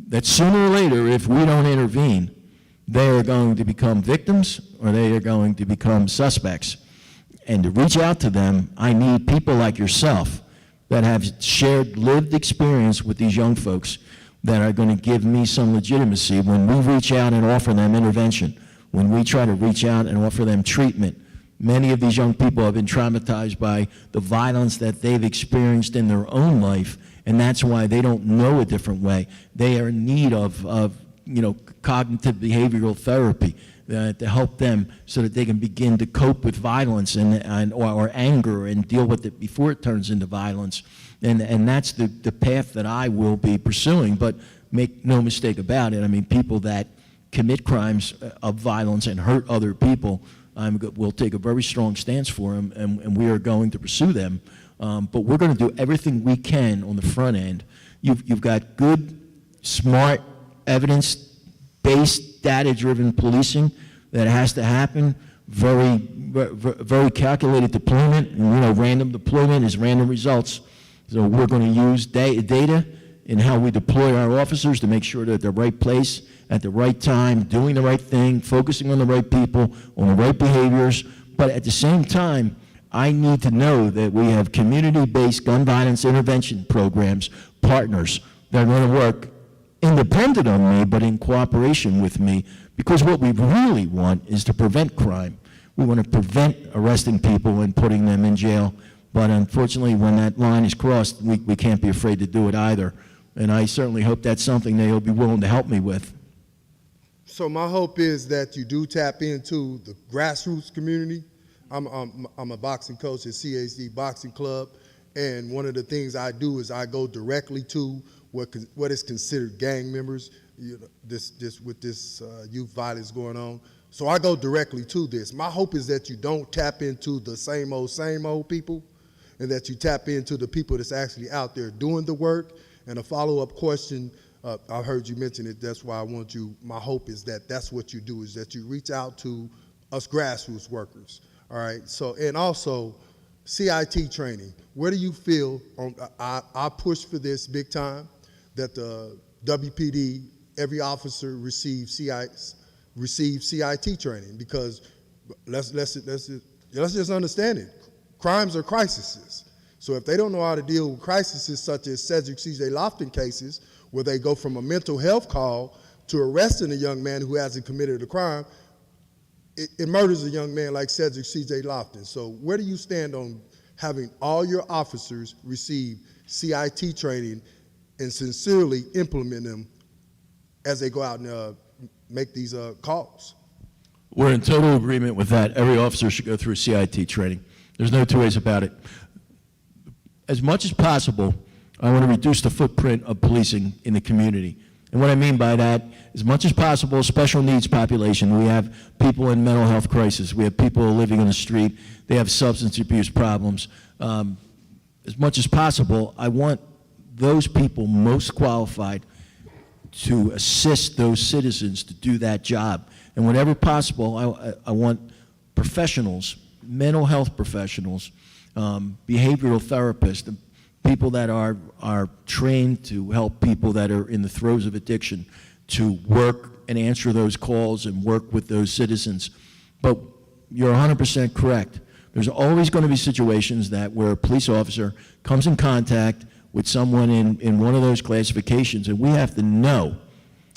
that sooner or later, if we don't intervene, they are going to become victims or they are going to become suspects. And to reach out to them, I need people like yourself that have shared lived experience with these young folks that are going to give me some legitimacy when we reach out and offer them intervention, when we try to reach out and offer them treatment. Many of these young people have been traumatized by the violence that they've experienced in their own life, and that's why they don't know a different way. They are in need of cognitive behavioral therapy to help them so that they can begin to cope with violence or anger and deal with it before it turns into violence. And that's the path that I will be pursuing. But make no mistake about it, I mean, people that commit crimes of violence and hurt other people, we'll take a very strong stance for them, and we are going to pursue them. But we're going to do everything we can on the front end. You've got good, smart, evidence-based, data-driven policing that has to happen. Very calculated deployment, and random deployment is random results. So we're going to use data in how we deploy our officers to make sure they're at the right place at the right time, doing the right thing, focusing on the right people, on the right behaviors. But at the same time, I need to know that we have community-based gun violence intervention programs, partners that are going to work independent of me, but in cooperation with me, because what we really want is to prevent crime. We want to prevent arresting people and putting them in jail, but unfortunately, when that line is crossed, we can't be afraid to do it either. And I certainly hope that's something they'll be willing to help me with. So my hope is that you do tap into the grassroots community. I'm a boxing coach at CHD Boxing Club, and one of the things I do is I go directly to what is considered gang members. With this youth violence going on. So I go directly to this. My hope is that you don't tap into the same old people, and that you tap into the people that's actually out there doing the work. And a follow-up question, I heard you mention it, that's why I want you, my hope is that that's what you do, is that you reach out to us grassroots workers, all right? So, and also, CIT training. Where do you feel, I push for this big time, that the WPD, every officer receive CIT training, because let's just understand it. Crimes are crises. So if they don't know how to deal with crises such as Cedric C.J. Lofton cases, where they go from a mental health call to arresting a young man who hasn't committed a crime, it murders a young man like Cedric C.J. Lofton. So where do you stand on having all your officers receive CIT training and sincerely implement them as they go out and make these calls? We're in total agreement with that. Every officer should go through CIT training. There's no two ways about it. As much as possible, I want to reduce the footprint of policing in the community. And what I mean by that, as much as possible, special needs population. We have people in mental health crisis. We have people living on the street. They have substance abuse problems. As much as possible, I want those people most qualified to assist those citizens to do that job. And whenever possible, I want professionals, mental health professionals, behavioral therapists, people that are trained to help people that are in the throes of addiction to work and answer those calls and work with those citizens. But you're 100% correct. There's always going to be situations where a police officer comes in contact with someone in one of those classifications, and we have to know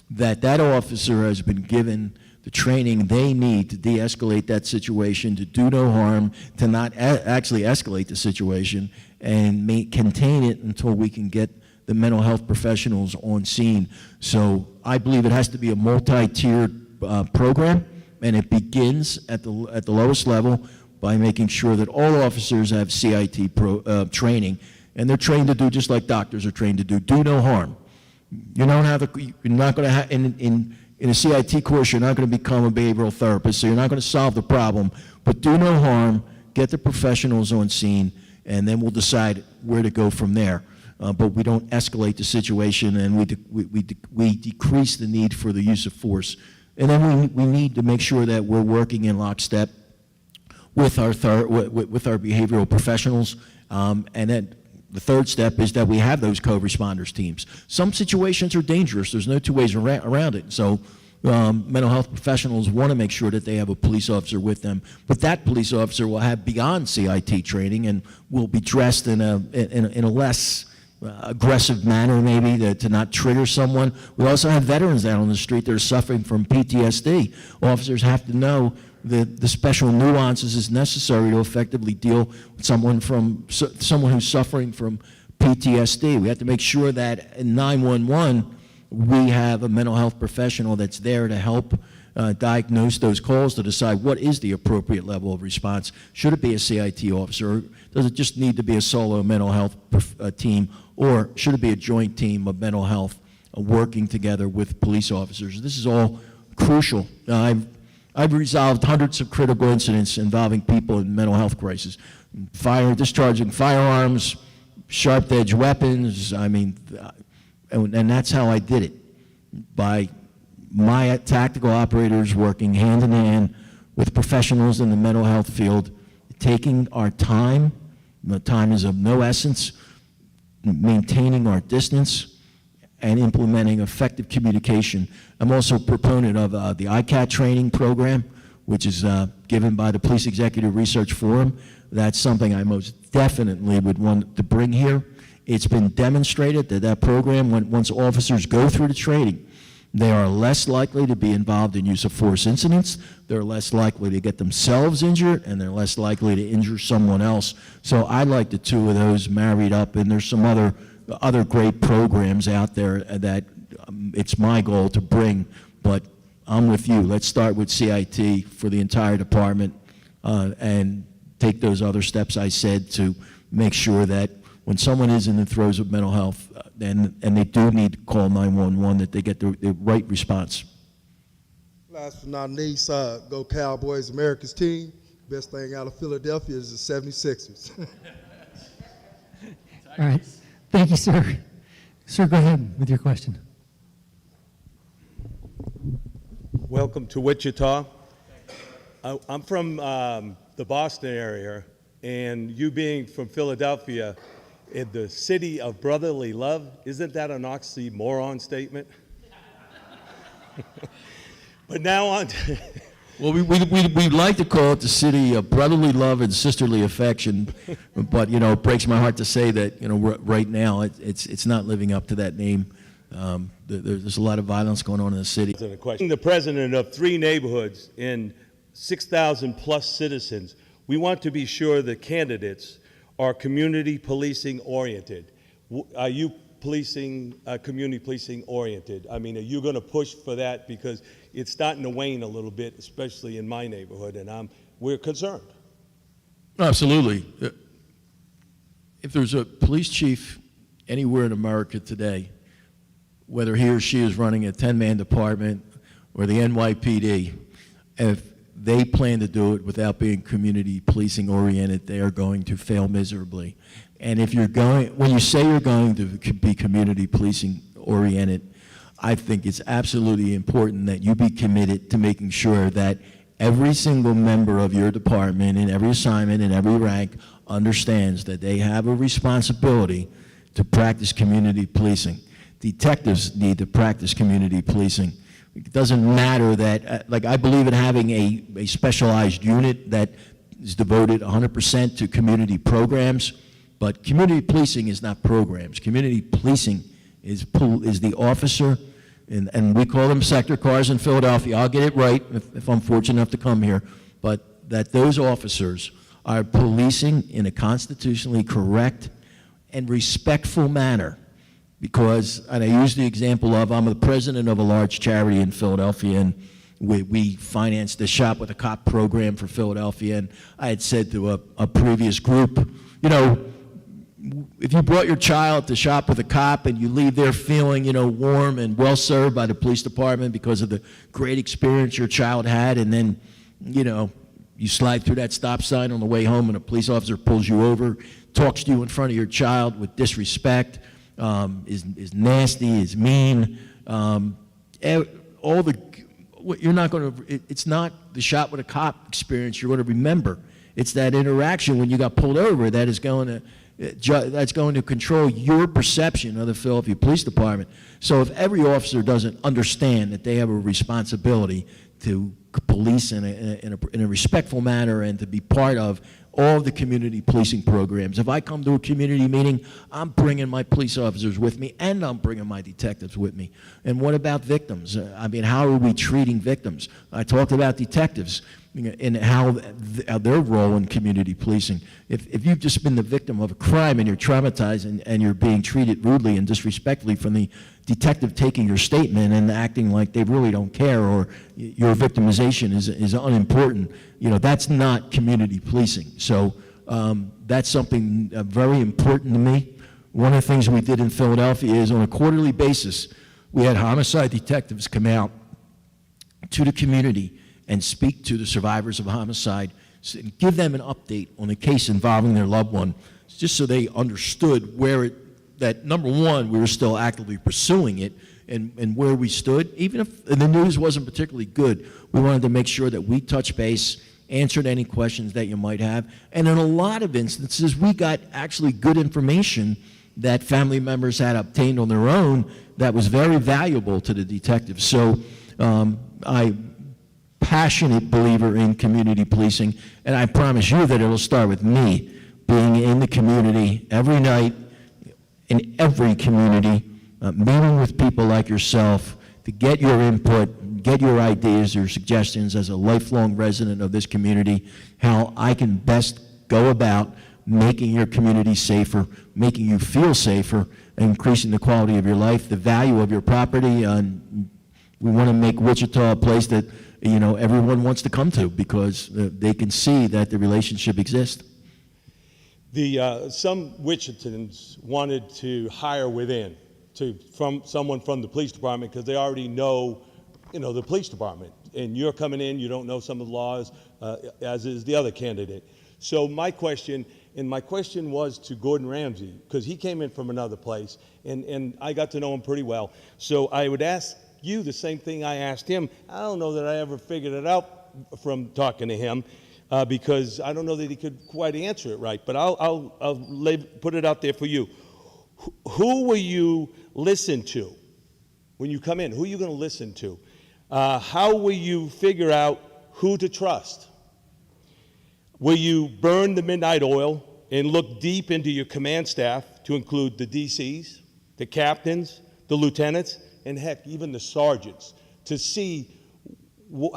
that that officer has been given the training they need to de-escalate that situation, to do no harm, to not actually escalate the situation, and contain it until we can get the mental health professionals on scene. So I believe it has to be a multi-tiered program, and it begins at the lowest level by making sure that all officers have CIT training, and they're trained to do just like doctors are trained to do no harm. You don't have you're not going to have in a CIT course, you're not going to become a behavioral therapist, so you're not going to solve the problem, but do no harm, get the professionals on scene, and then we'll decide where to go from there. But we don't escalate the situation, and we decrease the need for the use of force. And then we need to make sure that we're working in lockstep with our behavioral professionals, and then the third step is that we have those co-responders teams. Some situations are dangerous. There's no two ways around it. So mental health professionals want to make sure that they have a police officer with them, but that police officer will have beyond CIT training and will be dressed in a less aggressive manner, maybe, to not trigger someone. We also have veterans out on the street that are suffering from PTSD. Officers have to know the special nuances is necessary to effectively deal with someone who's suffering from PTSD. We have to make sure that in 911 we have a mental health professional that's there to help diagnose those calls, to decide what is the appropriate level of response. Should it be a CIT officer? Or does it just need to be a solo mental health team? Or should it be a joint team of mental health working together with police officers? This is all crucial. I've resolved hundreds of critical incidents involving people in mental health crisis. Discharging firearms, sharp-edged weapons, and that's how I did it, by my tactical operators working hand in hand with professionals in the mental health field, taking our time. The time is of no essence, maintaining our distance, and implementing effective communication. I'm also a proponent of the ICAT training program, which is given by the Police Executive Research Forum. That's something I most definitely would want to bring here. It's been demonstrated that program, once officers go through the training, they are less likely to be involved in use of force incidents, they're less likely to get themselves injured, and they're less likely to injure someone else. So I like the two of those married up, and there's some other great programs out there that it's my goal to bring, but I'm with you. Let's start with CIT for the entire department and take those other steps I said to make sure that when someone is in the throes of mental health and they do need to call 911, that they get the right response. Last but not least, go Cowboys, America's team. Best thing out of Philadelphia is the 76ers. All right. Thank you, sir. Sir, go ahead with your question. Welcome to Wichita. I'm from the Boston area, and you being from Philadelphia, in the city of brotherly love, isn't that an oxymoron statement? But now on to Well, we like to call it the city of brotherly love and sisterly affection, but, it breaks my heart to say that, right now it's not living up to that name. There's a lot of violence going on in the city. The president of 3 neighborhoods and 6,000 plus citizens, we want to be sure the candidates are community policing oriented. Are you community policing oriented? I mean, are you going to push for that? Because it's starting to wane a little bit, especially in my neighborhood, and we're concerned. Absolutely. If there's a police chief anywhere in America today, whether he or she is running a 10-man department or the NYPD, if they plan to do it without being community policing oriented, they are going to fail miserably. And when you say you're going to be community policing oriented, I think it's absolutely important that you be committed to making sure that every single member of your department in every assignment and every rank understands that they have a responsibility to practice community policing. Detectives need to practice community policing. It doesn't matter that, I believe in having a specialized unit that is devoted 100% to community programs, but community policing is not programs. Community policing is the officer, and we call them sector cars in Philadelphia. I'll get it right if I'm fortunate enough to come here, but that those officers are policing in a constitutionally correct and respectful manner. Because, and I use the example of, I'm the president of a large charity in Philadelphia, and we financed the Shop with a Cop program for Philadelphia, and I had said to a previous group, if you brought your child to Shop with a Cop and you leave there feeling, warm and well served by the police department because of the great experience your child had, and then, you slide through that stop sign on the way home and a police officer pulls you over, talks to you in front of your child with disrespect, is nasty, is mean. You're not going to, it's not the shot with a cop experience you're going to remember. It's that interaction when you got pulled over that is going to control your perception of the Philadelphia Police Department. So if every officer doesn't understand that they have a responsibility to police in a respectful manner and to be part of all the community policing programs. If I come to a community meeting, I'm bringing my police officers with me and I'm bringing my detectives with me. And what about victims? I mean, how are we treating victims? I talked about detectives and how their role in community policing. If you've just been the victim of a crime and you're traumatized and you're being treated rudely and disrespectfully from the detective taking your statement and acting like they really don't care or your victimization is unimportant, that's not community policing. So that's something very important to me. One of the things we did in Philadelphia is on a quarterly basis, we had homicide detectives come out to the community and speak to the survivors of homicide, and give them an update on the case involving their loved one, just so they understood that number one, we were still actively pursuing it and where we stood. Even if the news wasn't particularly good, we wanted to make sure that we touched base, answered any questions that you might have. And in a lot of instances, we got actually good information that family members had obtained on their own that was very valuable to the detectives. So passionate believer in community policing, and I promise you that it'll start with me being in the community every night, in every community, meeting with people like yourself to get your input, get your ideas, your suggestions as a lifelong resident of this community, how I can best go about making your community safer, making you feel safer, increasing the quality of your life, the value of your property. We want to make Wichita a place that everyone wants to come to because they can see that the relationship exists. Some Wichitans wanted to hire within, from someone from the police department because they already know, the police department. And you're coming in, you don't know some of the laws, as is the other candidate. So my question was to Gordon Ramsay, because he came in from another place, and I got to know him pretty well. So I would ask you the same thing I asked him. I don't know that I ever figured it out from talking to him, because I don't know that he could quite answer it right. But I'll put it out there for you. Who will you listen to when you come in? Who are you going to listen to? How will you figure out who to trust? Will you burn the midnight oil and look deep into your command staff to include the DCs, the captains, the lieutenants, and heck, even the sergeants, to see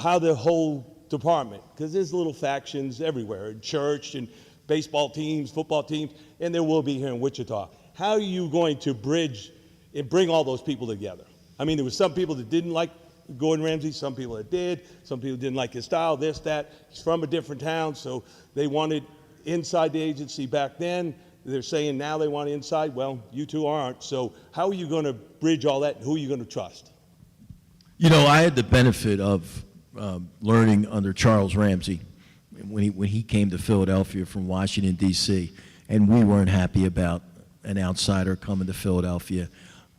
how the whole department, because there's little factions everywhere, in church and baseball teams, football teams, and there will be here in Wichita. How are you going to bridge and bring all those people together? I mean, there were some people that didn't like Gordon Ramsay, some people that did, some people didn't like his style, this, that. He's from a different town, so they wanted inside the agency back then. They're saying now they want inside. Well, you two aren't. So how are you going to bridge all that, and who are you going to trust? I had the benefit of learning under Charles Ramsey when he came to Philadelphia from Washington, D.C., and we weren't happy about an outsider coming to Philadelphia.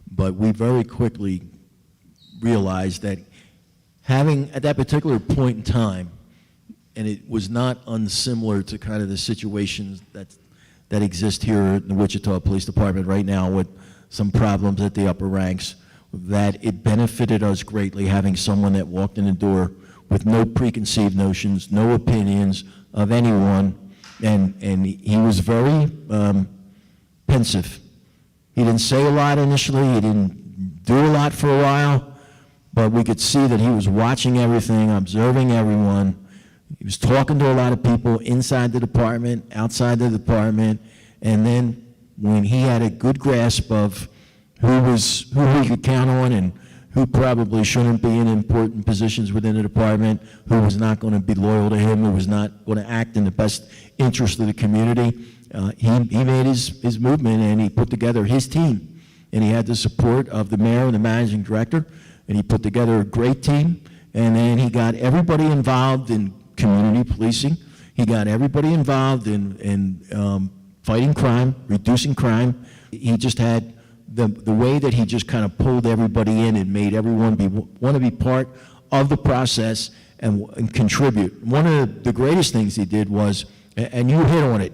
But we very quickly realized that having, at that particular point in time, and it was not unsimilar to kind of the situations that exist here in the Wichita Police Department right now with some problems at the upper ranks, that it benefited us greatly having someone that walked in the door with no preconceived notions, no opinions of anyone, and he was very pensive. He didn't say a lot initially, he didn't do a lot for a while, but we could see that he was watching everything, observing everyone. He was talking to a lot of people inside the department, outside the department, and then when he had a good grasp of who he could count on and who probably shouldn't be in important positions within the department, who was not going to be loyal to him, who was not going to act in the best interest of the community, he made his movement and he put together his team. And he had the support of the mayor and the managing director, and he put together a great team, and then he got everybody involved in community policing. He got everybody involved in fighting crime, reducing crime. He just had the way that he just kind of pulled everybody in and made everyone want to be part of the process and contribute. One of the greatest things he did was, and you hit on it,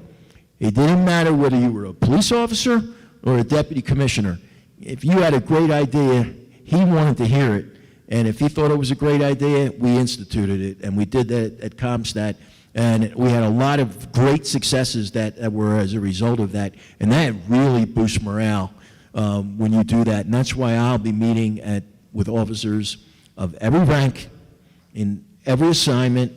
it didn't matter whether you were a police officer or a deputy commissioner. If you had a great idea, he wanted to hear it. And if he thought it was a great idea, we instituted it. And we did that at CompStat. And we had a lot of great successes that were as a result of that. And that really boosts morale when you do that. And that's why I'll be meeting with officers of every rank in every assignment,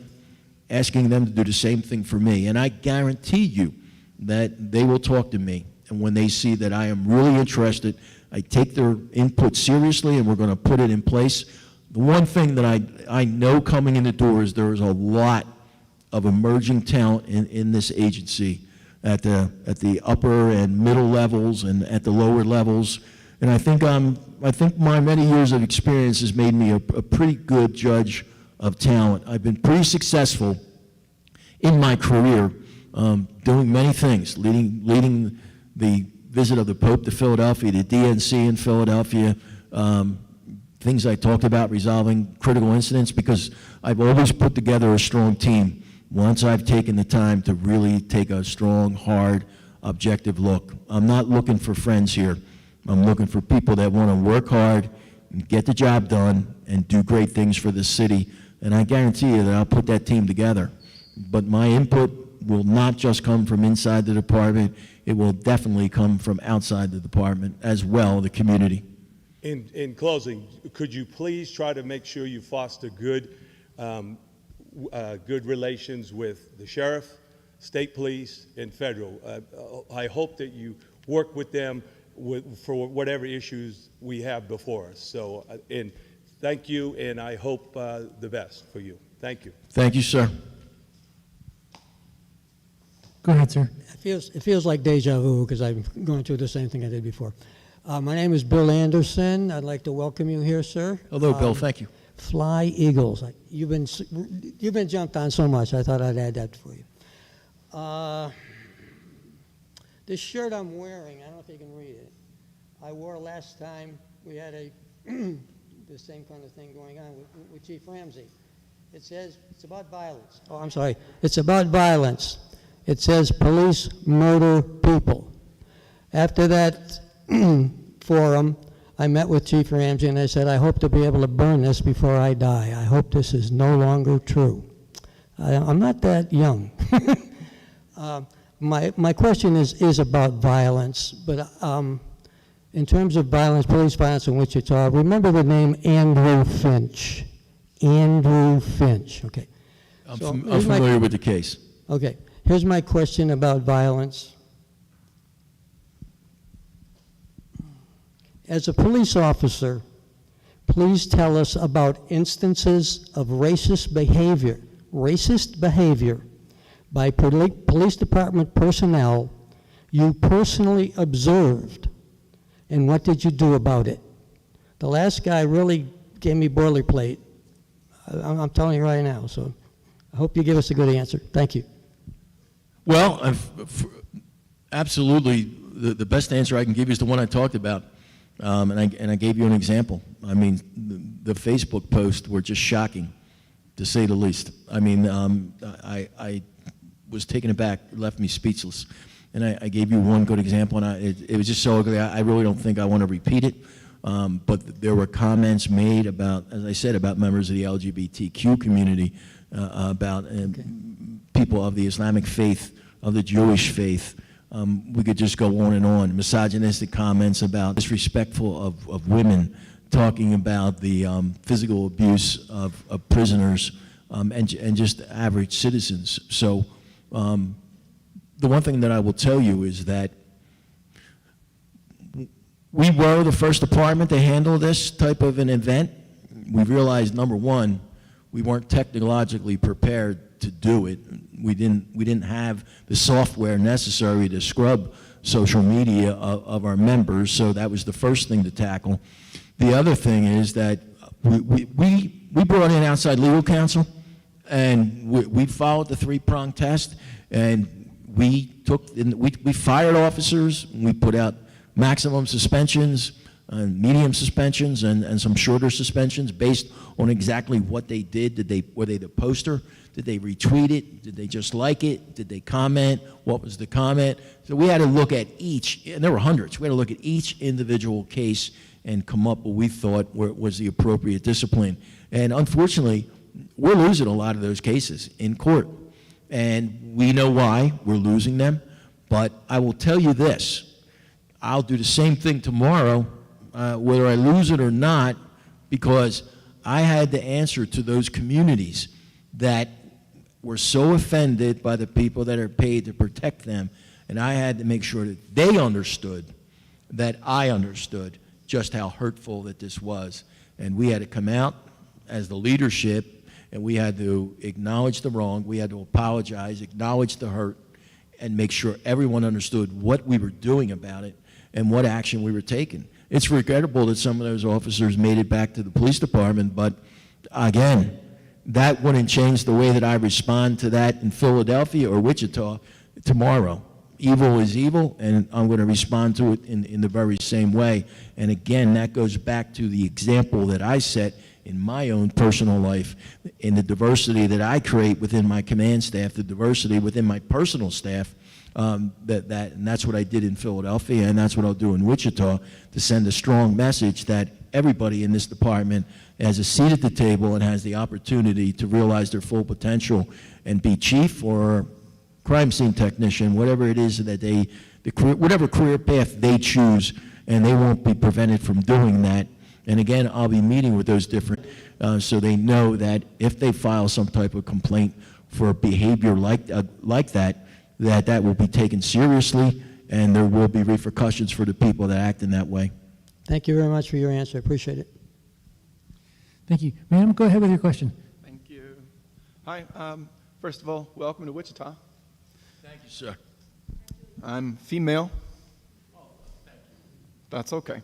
asking them to do the same thing for me. And I guarantee you that they will talk to me. And when they see that I am really interested, I take their input seriously, and we're going to put it in place. The one thing that I know coming in the door is there is a lot of emerging talent in this agency at the upper and middle levels and at the lower levels. And I think my many years of experience has made me a pretty good judge of talent. I've been pretty successful in my career doing many things, leading the visit of the Pope to Philadelphia, the DNC in Philadelphia, things I talked about, resolving critical incidents, because I've always put together a strong team once I've taken the time to really take a strong, hard, objective look. I'm not looking for friends here. I'm looking for people that want to work hard and get the job done and do great things for the city. And I guarantee you that I'll put that team together. But my input will not just come from inside the department. It will definitely come from outside the department as well, the community. In closing, could you please try to make sure you foster good relations with the sheriff, state police, and federal? I hope that you work with them for whatever issues we have before us. So, and thank you, and I hope the best for you. Thank you. Thank you, sir. Go ahead, sir. It feels like deja vu because I'm going through the same thing I did before. My name is Bill Anderson. I'd like to welcome you here, sir. Hello, Bill. Thank you. Fly Eagles. You've been jumped on so much. I thought I'd add that for you. This shirt I'm wearing, I don't know if you can read it. I wore last time we had the same kind of thing going on with Chief Ramsey. It says it's about violence. Oh, I'm sorry. It's about violence. It says police murder people. After that forum, I met with Chief Ramsey and I said, I hope to be able to burn this before I die. I hope this is no longer true. I'm not that young. My question is about violence, but in terms of violence, police violence in Wichita, remember the name Andrew Finch. Andrew Finch, okay. I'm familiar with the case. Okay, here's my question about violence. As a police officer, please tell us about instances of racist behavior by police department personnel you personally observed, and what did you do about it? The last guy really gave me boilerplate. I'm telling you right now, so I hope you give us a good answer. Thank you. Well, absolutely, the best answer I can give you is the one I talked about. And I gave you an example. I mean, the Facebook posts were just shocking, to say the least. I mean, I was taken aback, left me speechless. And I gave you one good example, and it was just so ugly. I really don't think I want to repeat it. But there were comments made about, as I said, about members of the LGBTQ community, about people of the Islamic faith, of the Jewish faith. We could just go on and on. Misogynistic comments about disrespectful of women, talking about the physical abuse of prisoners and just average citizens. So the one thing that I will tell you is that we were the first department to handle this type of an event. We realized, number one, we weren't technologically prepared to do it. We didn't have the software necessary to scrub social media of our members, so that was the first thing to tackle. The other thing is that we brought in outside legal counsel And we followed the three-prong test, and we fired officers, we put out maximum suspensions, medium suspensions, and some shorter suspensions based on exactly what they did. Were they the poster? Did they retweet it? Did they just like it? Did they comment? What was the comment? So we had to look at each, and there were hundreds, we had to look at each individual case and come up with what we thought was the appropriate discipline. And unfortunately, we're losing a lot of those cases in court. And we know why we're losing them. But I will tell you this, I'll do the same thing tomorrow, whether I lose it or not, because I had to answer to those communities that were so offended by the people that are paid to protect them. And I had to make sure that they understood, that I understood just how hurtful that this was. And we had to come out as the leadership, and we had to acknowledge the wrong, we had to apologize, acknowledge the hurt, and make sure everyone understood what we were doing about it and what action we were taking. It's regrettable that some of those officers made it back to the police department, but again, that wouldn't change the way that I respond to that in Philadelphia or Wichita tomorrow. Evil is evil, and I'm going to respond to it in the very same way. And again, that goes back to the example that I set in my own personal life, in the diversity that I create within my command staff, the diversity within my personal staff, and that's what I did in Philadelphia, and that's what I'll do in Wichita, to send a strong message that everybody in this department has a seat at the table and has the opportunity to realize their full potential and be chief or crime scene technician, whatever it is that whatever career path they choose, and they won't be prevented from doing that. And again, I'll be meeting with those different, so they know that if they file some type of complaint for behavior like that, that will be taken seriously, and there will be repercussions for the people that act in that way. Thank you very much for your answer. I appreciate it. Thank you. Ma'am, go ahead with your question. Thank you. Hi. First of all, welcome to Wichita. Thank you, sir. I'm female. Oh, thank you. That's okay.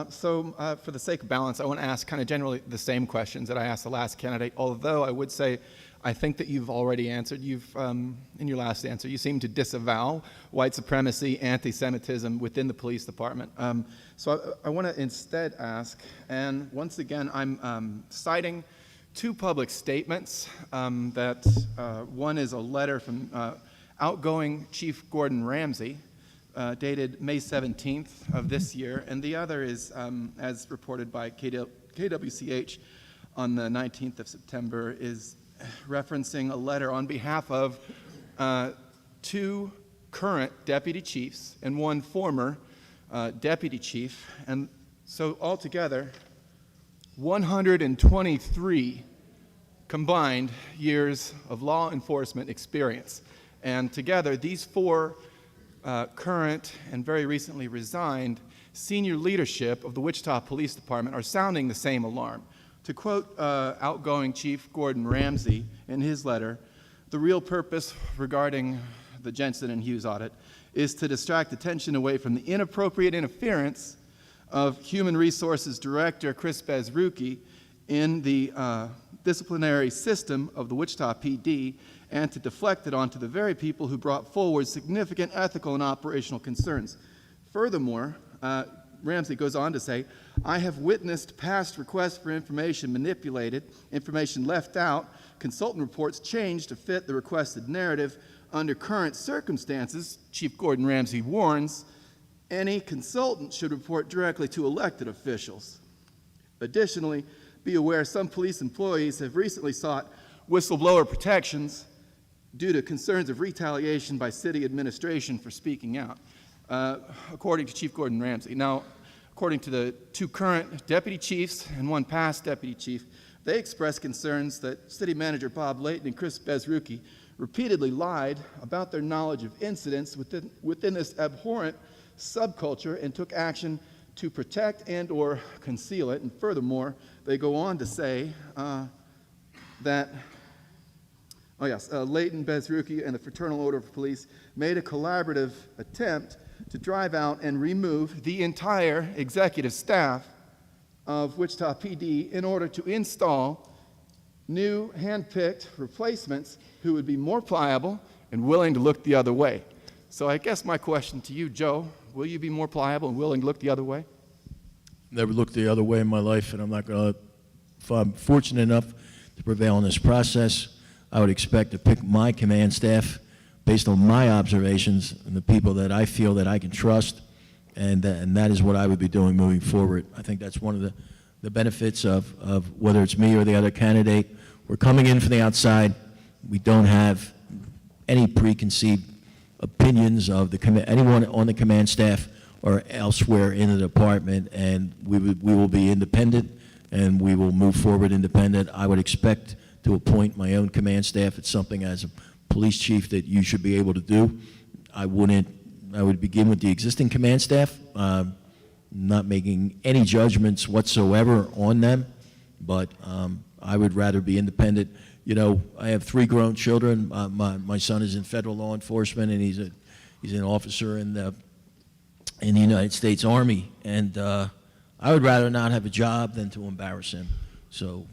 So for the sake of balance, I want to ask kind of generally the same questions that I asked the last candidate, although I would say I think that you've already answered. In your last answer, you seem to disavow white supremacy, anti-Semitism within the police department. So I want to instead ask, and once again, I'm citing two public statements that one is a letter from outgoing Chief Gordon Ramsay, dated May 17th of this year, and the other is, as reported by KWCH on the 19th of September, is referencing a letter on behalf of two current deputy chiefs and one former deputy chief, and so altogether 123 combined years of law enforcement experience. And together, these four current and very recently resigned senior leadership of the Wichita Police Department are sounding the same alarm. To quote outgoing Chief Gordon Ramsay in his letter, the real purpose regarding the Jensen and Hughes audit is to distract attention away from the inappropriate interference of Human Resources Director Chris Bezruki in the disciplinary system of the Wichita PD, and to deflect it onto the very people who brought forward significant ethical and operational concerns. Furthermore, Ramsay goes on to say, I have witnessed past requests for information manipulated, information left out, consultant reports changed to fit the requested narrative. Under current circumstances, Chief Gordon Ramsay warns, any consultant should report directly to elected officials. Additionally, be aware some police employees have recently sought whistleblower protections due to concerns of retaliation by city administration for speaking out, according to Chief Gordon Ramsay. Now, according to the two current deputy chiefs and one past deputy chief, they expressed concerns that City Manager Bob Layton and Chris Bezruki repeatedly lied about their knowledge of incidents within this abhorrent subculture and took action to protect and or conceal it. And furthermore, they go on to say that Layton, Bezruki, and the Fraternal Order of Police made a collaborative attempt to drive out and remove the entire executive staff of Wichita PD in order to install new hand-picked replacements who would be more pliable and willing to look the other way. So I guess my question to you, Joe, will you be more pliable and willing to look the other way? Never looked the other way in my life, and I'm not going to, if I'm fortunate enough to prevail in this process, I would expect to pick my command staff based on my observations and the people that I feel that I can trust, and that is what I would be doing moving forward. I think that's one of the benefits of whether it's me or the other candidate. We're coming in from the outside. We don't have any preconceived opinions of anyone on the command staff or elsewhere in the department, and we will be independent, and we will move forward independent. I would expect to appoint my own command staff. It's something as a police chief that you should be able to do. I would begin with the existing command staff, not making any judgments whatsoever on them, but I would rather be independent. You know, I have 3 grown children. My son is in federal law enforcement, and he's an officer in the United States Army, and I would rather not have a job than to embarrass him. So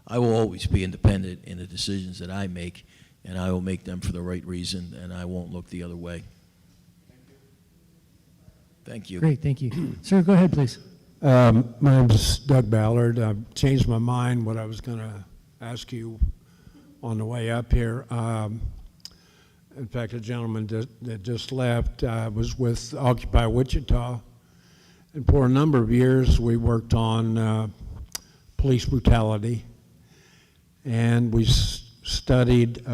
I will always be independent in the decisions that I make, and I will make them for the right reason, and I won't look the other way. Thank you. Great, thank you. Sir, go ahead, please. My name's Doug Ballard. I've changed my mind what I was going to ask you on the way up here. In fact, a gentleman that just left was with Occupy Wichita, and for a number of years we worked on police brutality, and we studied,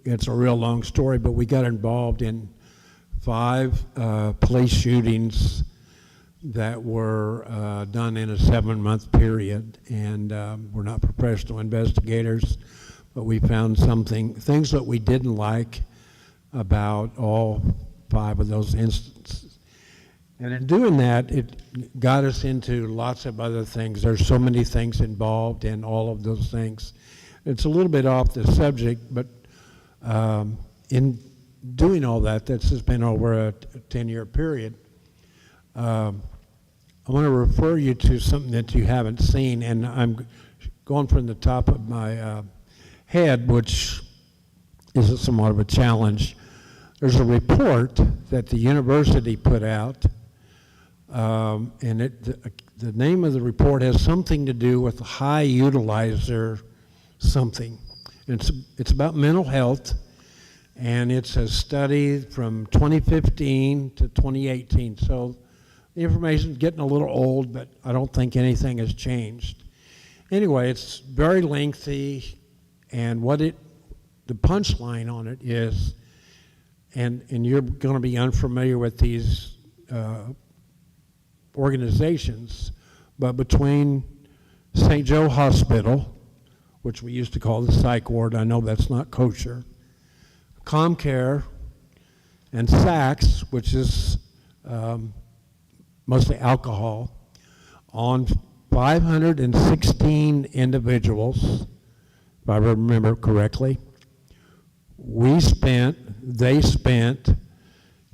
it's a real long story, but we got involved in 5 police shootings that were done in a 7-month period, and we're not professional investigators, but we found things that we didn't like about all 5 of those instances. And in doing that, it got us into lots of other things. There's so many things involved in all of those things. It's a little bit off the subject, but in doing all that, this has been over a 10-year period. I want to refer you to something that you haven't seen, and I'm going from the top of my head, which is somewhat of a challenge. There's a report that the university put out, and the name of the report has something to do with high utilizer something. It's about mental health, and it's a study from 2015 to 2018. So the information's getting a little old, but I don't think anything has changed. Anyway, it's very lengthy, and the punchline on it is, and you're going to be unfamiliar with these organizations, but between St. Joe Hospital, which we used to call the psych ward, I know that's not kosher, ComCare, and Saks, which is mostly alcohol, on 516 individuals, if I remember correctly. They spent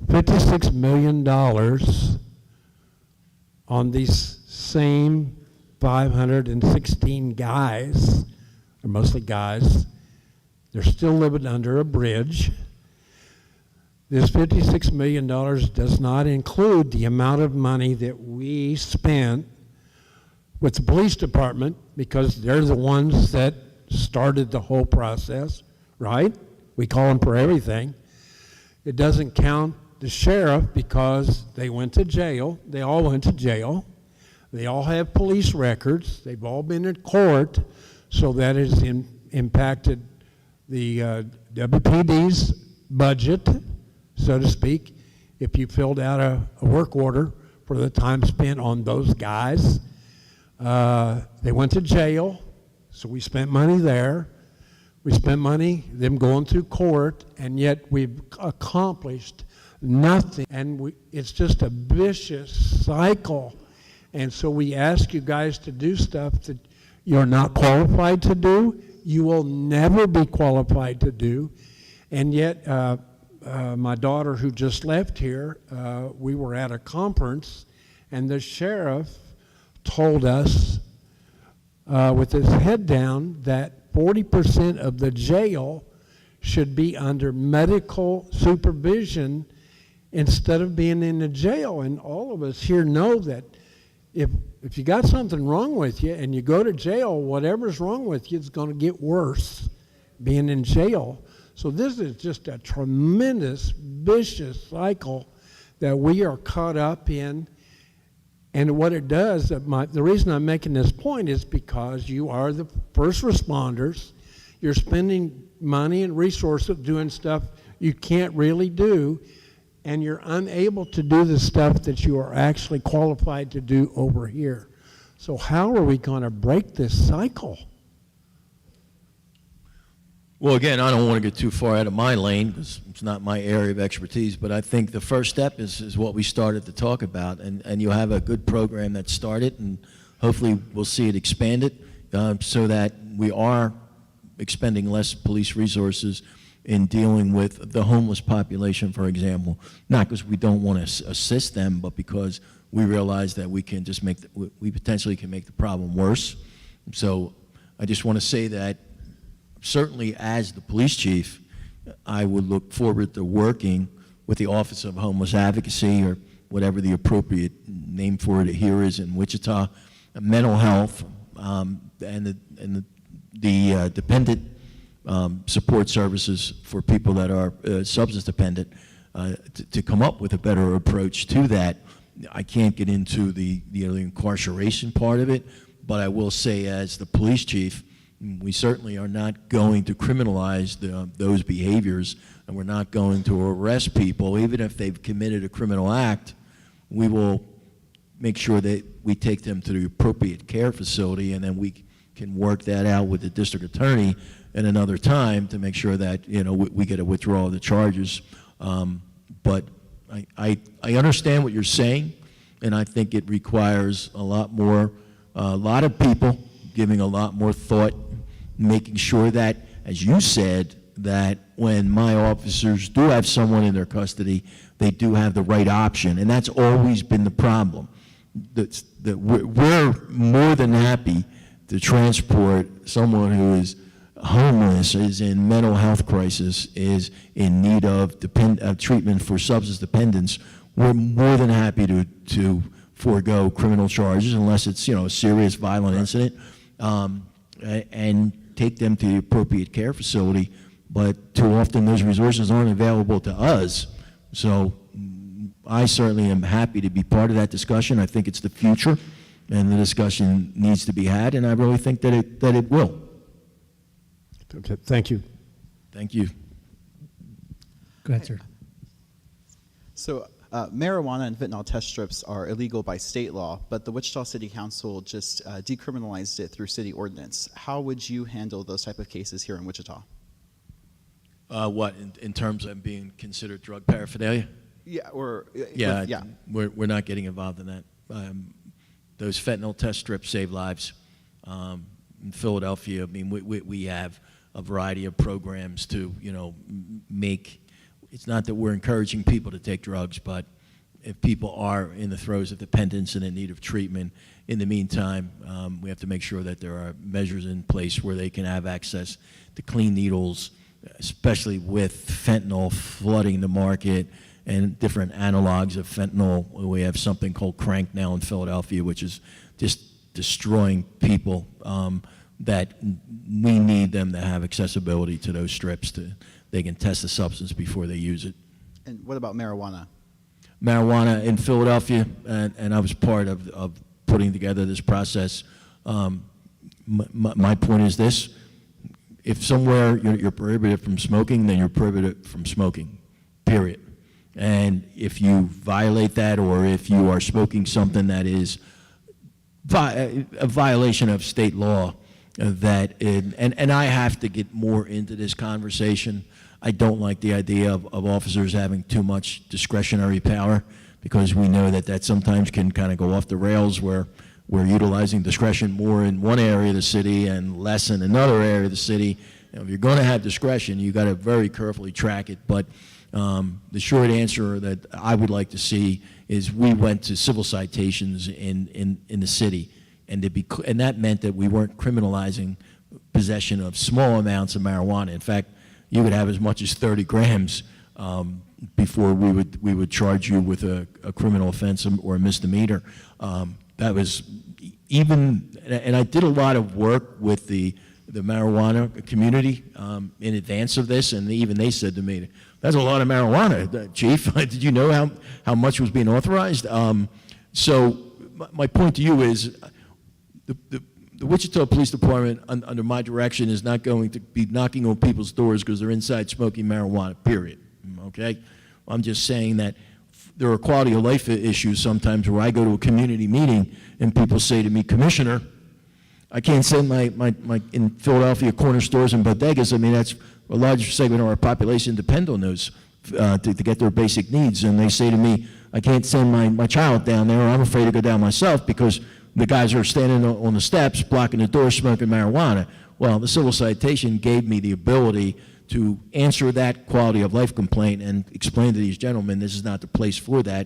$56 million on these same 516 guys, they're mostly guys. They're still living under a bridge. This $56 million does not include the amount of money that we spent with the police department, because they're the ones that started the whole process, right? We call them for everything. It doesn't count the sheriff, because they went to jail. They all went to jail. They all have police records. They've all been in court, so that has impacted the WPD's budget, so to speak, if you filled out a work order for the time spent on those guys. They went to jail, so we spent money there. We spent money, them going through court, and yet we've accomplished nothing. And it's just a vicious cycle. And so we ask you guys to do stuff that you're not qualified to do, you will never be qualified to do. And yet, my daughter who just left here, we were at a conference, and the sheriff told us with his head down that 40% of the jail should be under medical supervision instead of being in the jail. And all of us here know that if you got something wrong with you and you go to jail, whatever's wrong with you is going to get worse being in jail. So this is just a tremendous, vicious cycle that we are caught up in. And what it does, the reason I'm making this point is because you are the first responders. You're spending money and resources doing stuff you can't really do, and you're unable to do the stuff that you are actually qualified to do over here. So how are we going to break this cycle? Well, again, I don't want to get too far out of my lane because it's not my area of expertise, but I think the first step is what we started to talk about, and you'll have a good program that started, and hopefully we'll see it expanded so that we are expending less police resources in dealing with the homeless population, for example, not because we don't want to assist them, but because we realize that we can just we potentially can make the problem worse. So I just want to say that certainly as the police chief, I would look forward to working with the Office of Homeless Advocacy, or whatever the appropriate name for it here is in Wichita, mental health, and the dependent support services for people that are substance dependent, to come up with a better approach to that. I can't get into the incarceration part of it, but I will say as the police chief, we certainly are not going to criminalize those behaviors, and we're not going to arrest people. Even if they've committed a criminal act, we will make sure that we take them to the appropriate care facility, and then we can work that out with the district attorney at another time to make sure that we get a withdrawal of the charges. But I understand what you're saying, and I think it requires a lot of people giving a lot more thought, making sure that, as you said, that when my officers do have someone in their custody, they do have the right option, and that's always been the problem. That we're more than happy to transport someone who is homeless, is in mental health crisis, is in need of treatment for substance dependence. We're more than happy to forego criminal charges unless it's a serious violent incident, and take them to the appropriate care facility. But too often those resources aren't available to us. So I certainly am happy to be part of that discussion. I think it's the future, and the discussion needs to be had, and I really think that it will. Okay, thank you. Thank you. Go ahead, sir. So marijuana and fentanyl test strips are illegal by state law, but the Wichita City Council just decriminalized it through city ordinance. How would you handle those type of cases here in Wichita? What, in terms of being considered drug paraphernalia? Yeah, Yeah, we're not getting involved in that. Those fentanyl test strips save lives. In Philadelphia, I mean, we have a variety of programs to, make. It's not that we're encouraging people to take drugs, but if people are in the throes of dependence and in need of treatment, in the meantime, we have to make sure that there are measures in place where they can have access to clean needles, especially with fentanyl flooding the market and different analogs of fentanyl. We have something called crank now in Philadelphia, which is just destroying people, that we need them to have accessibility to those strips. They can test the substance before they use it. And what about marijuana? Marijuana in Philadelphia, and I was part of putting together this process. My point is this: if somewhere you're prohibited from smoking, then you're prohibited from smoking, period. And if you violate that, or if you are smoking something that is a violation of state law, and I have to get more into this conversation. I don't like the idea of officers having too much discretionary power, because we know that sometimes can kind of go off the rails, where we're utilizing discretion more in one area of the city and less in another area of the city. If you're going to have discretion, you got to very carefully track it. But the short answer that I would like to see is we went to civil citations in the city. and that meant that we weren't criminalizing possession of small amounts of marijuana. In fact, you could have as much as 30 grams before we would charge you with a criminal offense or a misdemeanor. That was even, and I did a lot of work with the marijuana community in advance of this, and even they said to me, "That's a lot of marijuana, Chief. Did you know how much was being authorized?" So my point to you is the Wichita Police Department, under my direction, is not going to be knocking on people's doors because they're inside smoking marijuana, period. Okay? I'm just saying that there are quality of life issues sometimes where I go to a community meeting and people say to me, "Commissioner, I can't send my in Philadelphia corner stores and bodegas." I mean, that's a large segment of our population depend on those to get their basic needs. And they say to me, "I can't send my child down there, or I'm afraid to go down myself because the guys are standing on the steps blocking the door smoking marijuana." Well, the civil citation gave me the ability to answer that quality of life complaint and explain to these gentlemen, this is not the place for that,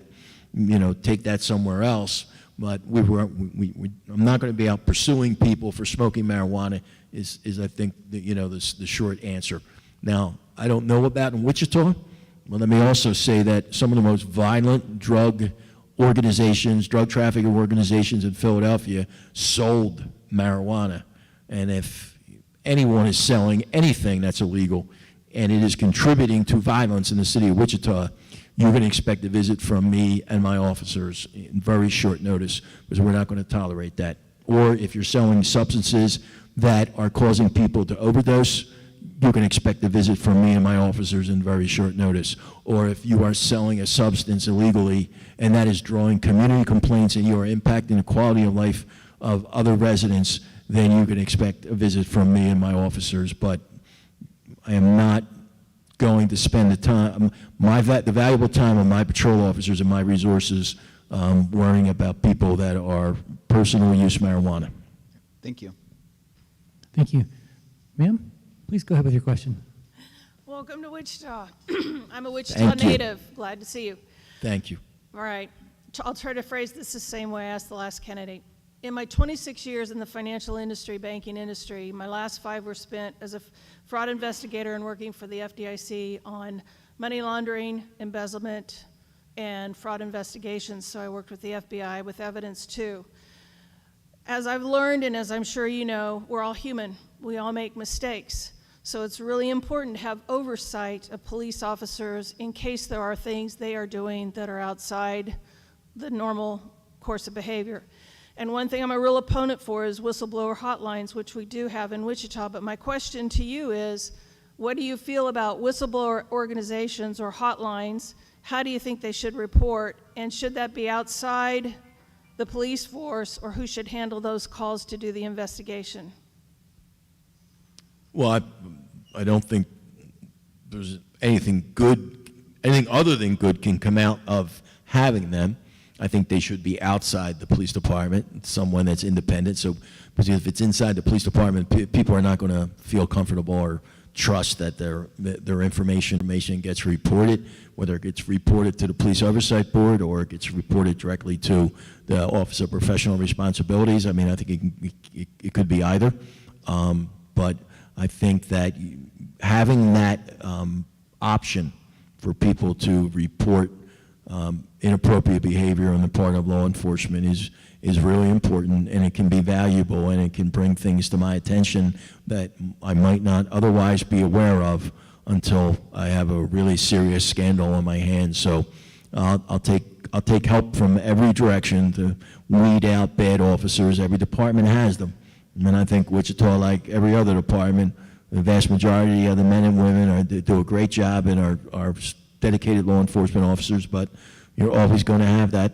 take that somewhere else. But I'm not going to be out pursuing people for smoking marijuana is I think, the short answer. Now, I don't know about in Wichita, but let me also say that some of the most violent drug trafficking organizations in Philadelphia sold marijuana. And if anyone is selling anything that's illegal and it is contributing to violence in the city of Wichita, you're going to expect a visit from me and my officers in very short notice, because we're not going to tolerate that. Or if you're selling substances that are causing people to overdose, you can expect a visit from me and my officers in very short notice. Or if you are selling a substance illegally and that is drawing community complaints and you are impacting the quality of life of other residents, then you can expect a visit from me and my officers. But I am not going to spend the time, the valuable time of my patrol officers and my resources worrying about people that are personal use marijuana. Thank you. Thank you. Ma'am, please go ahead with your question. Welcome to Wichita. I'm a Wichita Thank you. native. Glad to see you. Thank you. All right. I'll try to phrase this the same way I asked the last candidate. In my 26 years in the financial industry, banking industry, my last 5 were spent as a fraud investigator and working for the FDIC on money laundering, embezzlement, and fraud investigations. So I worked with the FBI with evidence too. As I've learned, and as I'm sure you know, we're all human. We all make mistakes. So it's really important to have oversight of police officers in case there are things they are doing that are outside the normal course of behavior. And one thing I'm a real opponent for is whistleblower hotlines, which we do have in Wichita. But my question to you is, what do you feel about whistleblower organizations or hotlines? How do you think they should report? And should that be outside the police force, or who should handle those calls to do the investigation? Well, I don't think there's anything other than good can come out of having them. I think they should be outside the police department, someone that's independent. So, because if it's inside the police department, people are not going to feel comfortable or trust that their information gets reported, whether it gets reported to the Police Oversight Board or it gets reported directly to the Office of Professional Responsibilities. I mean, I think it could be either. But I think that having that option for people to report inappropriate behavior on the part of law enforcement is really important, and it can be valuable, and it can bring things to my attention that I might not otherwise be aware of until I have a really serious scandal on my hands. So I'll take help from every direction to weed out bad officers. Every department has them. And I think Wichita, like every other department, the vast majority of the men and women do a great job and are dedicated law enforcement officers, but you're always going to have that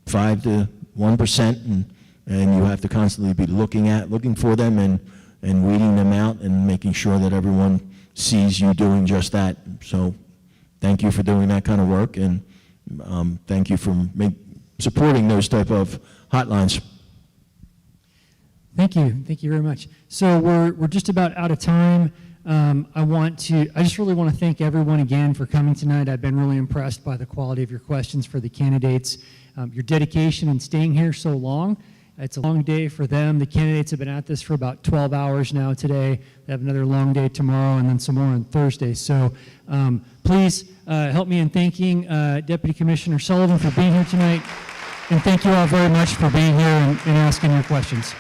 5 to 1%, and you have to constantly be looking for them and weeding them out and making sure that everyone sees you doing just that. So thank you for doing that kind of work, and thank you for supporting those type of hotlines. Thank you very much. So we're just about out of time. I just really want to thank everyone again for coming tonight. I've been really impressed by the quality of your questions for the candidates, your dedication in staying here so long, It's a long day for them. The candidates have been at this for about 12 hours now today. They have another long day tomorrow and then some more on Thursday. So please help me in thanking Deputy Commissioner Sullivan for being here tonight. And thank you all very much for being here and asking your questions.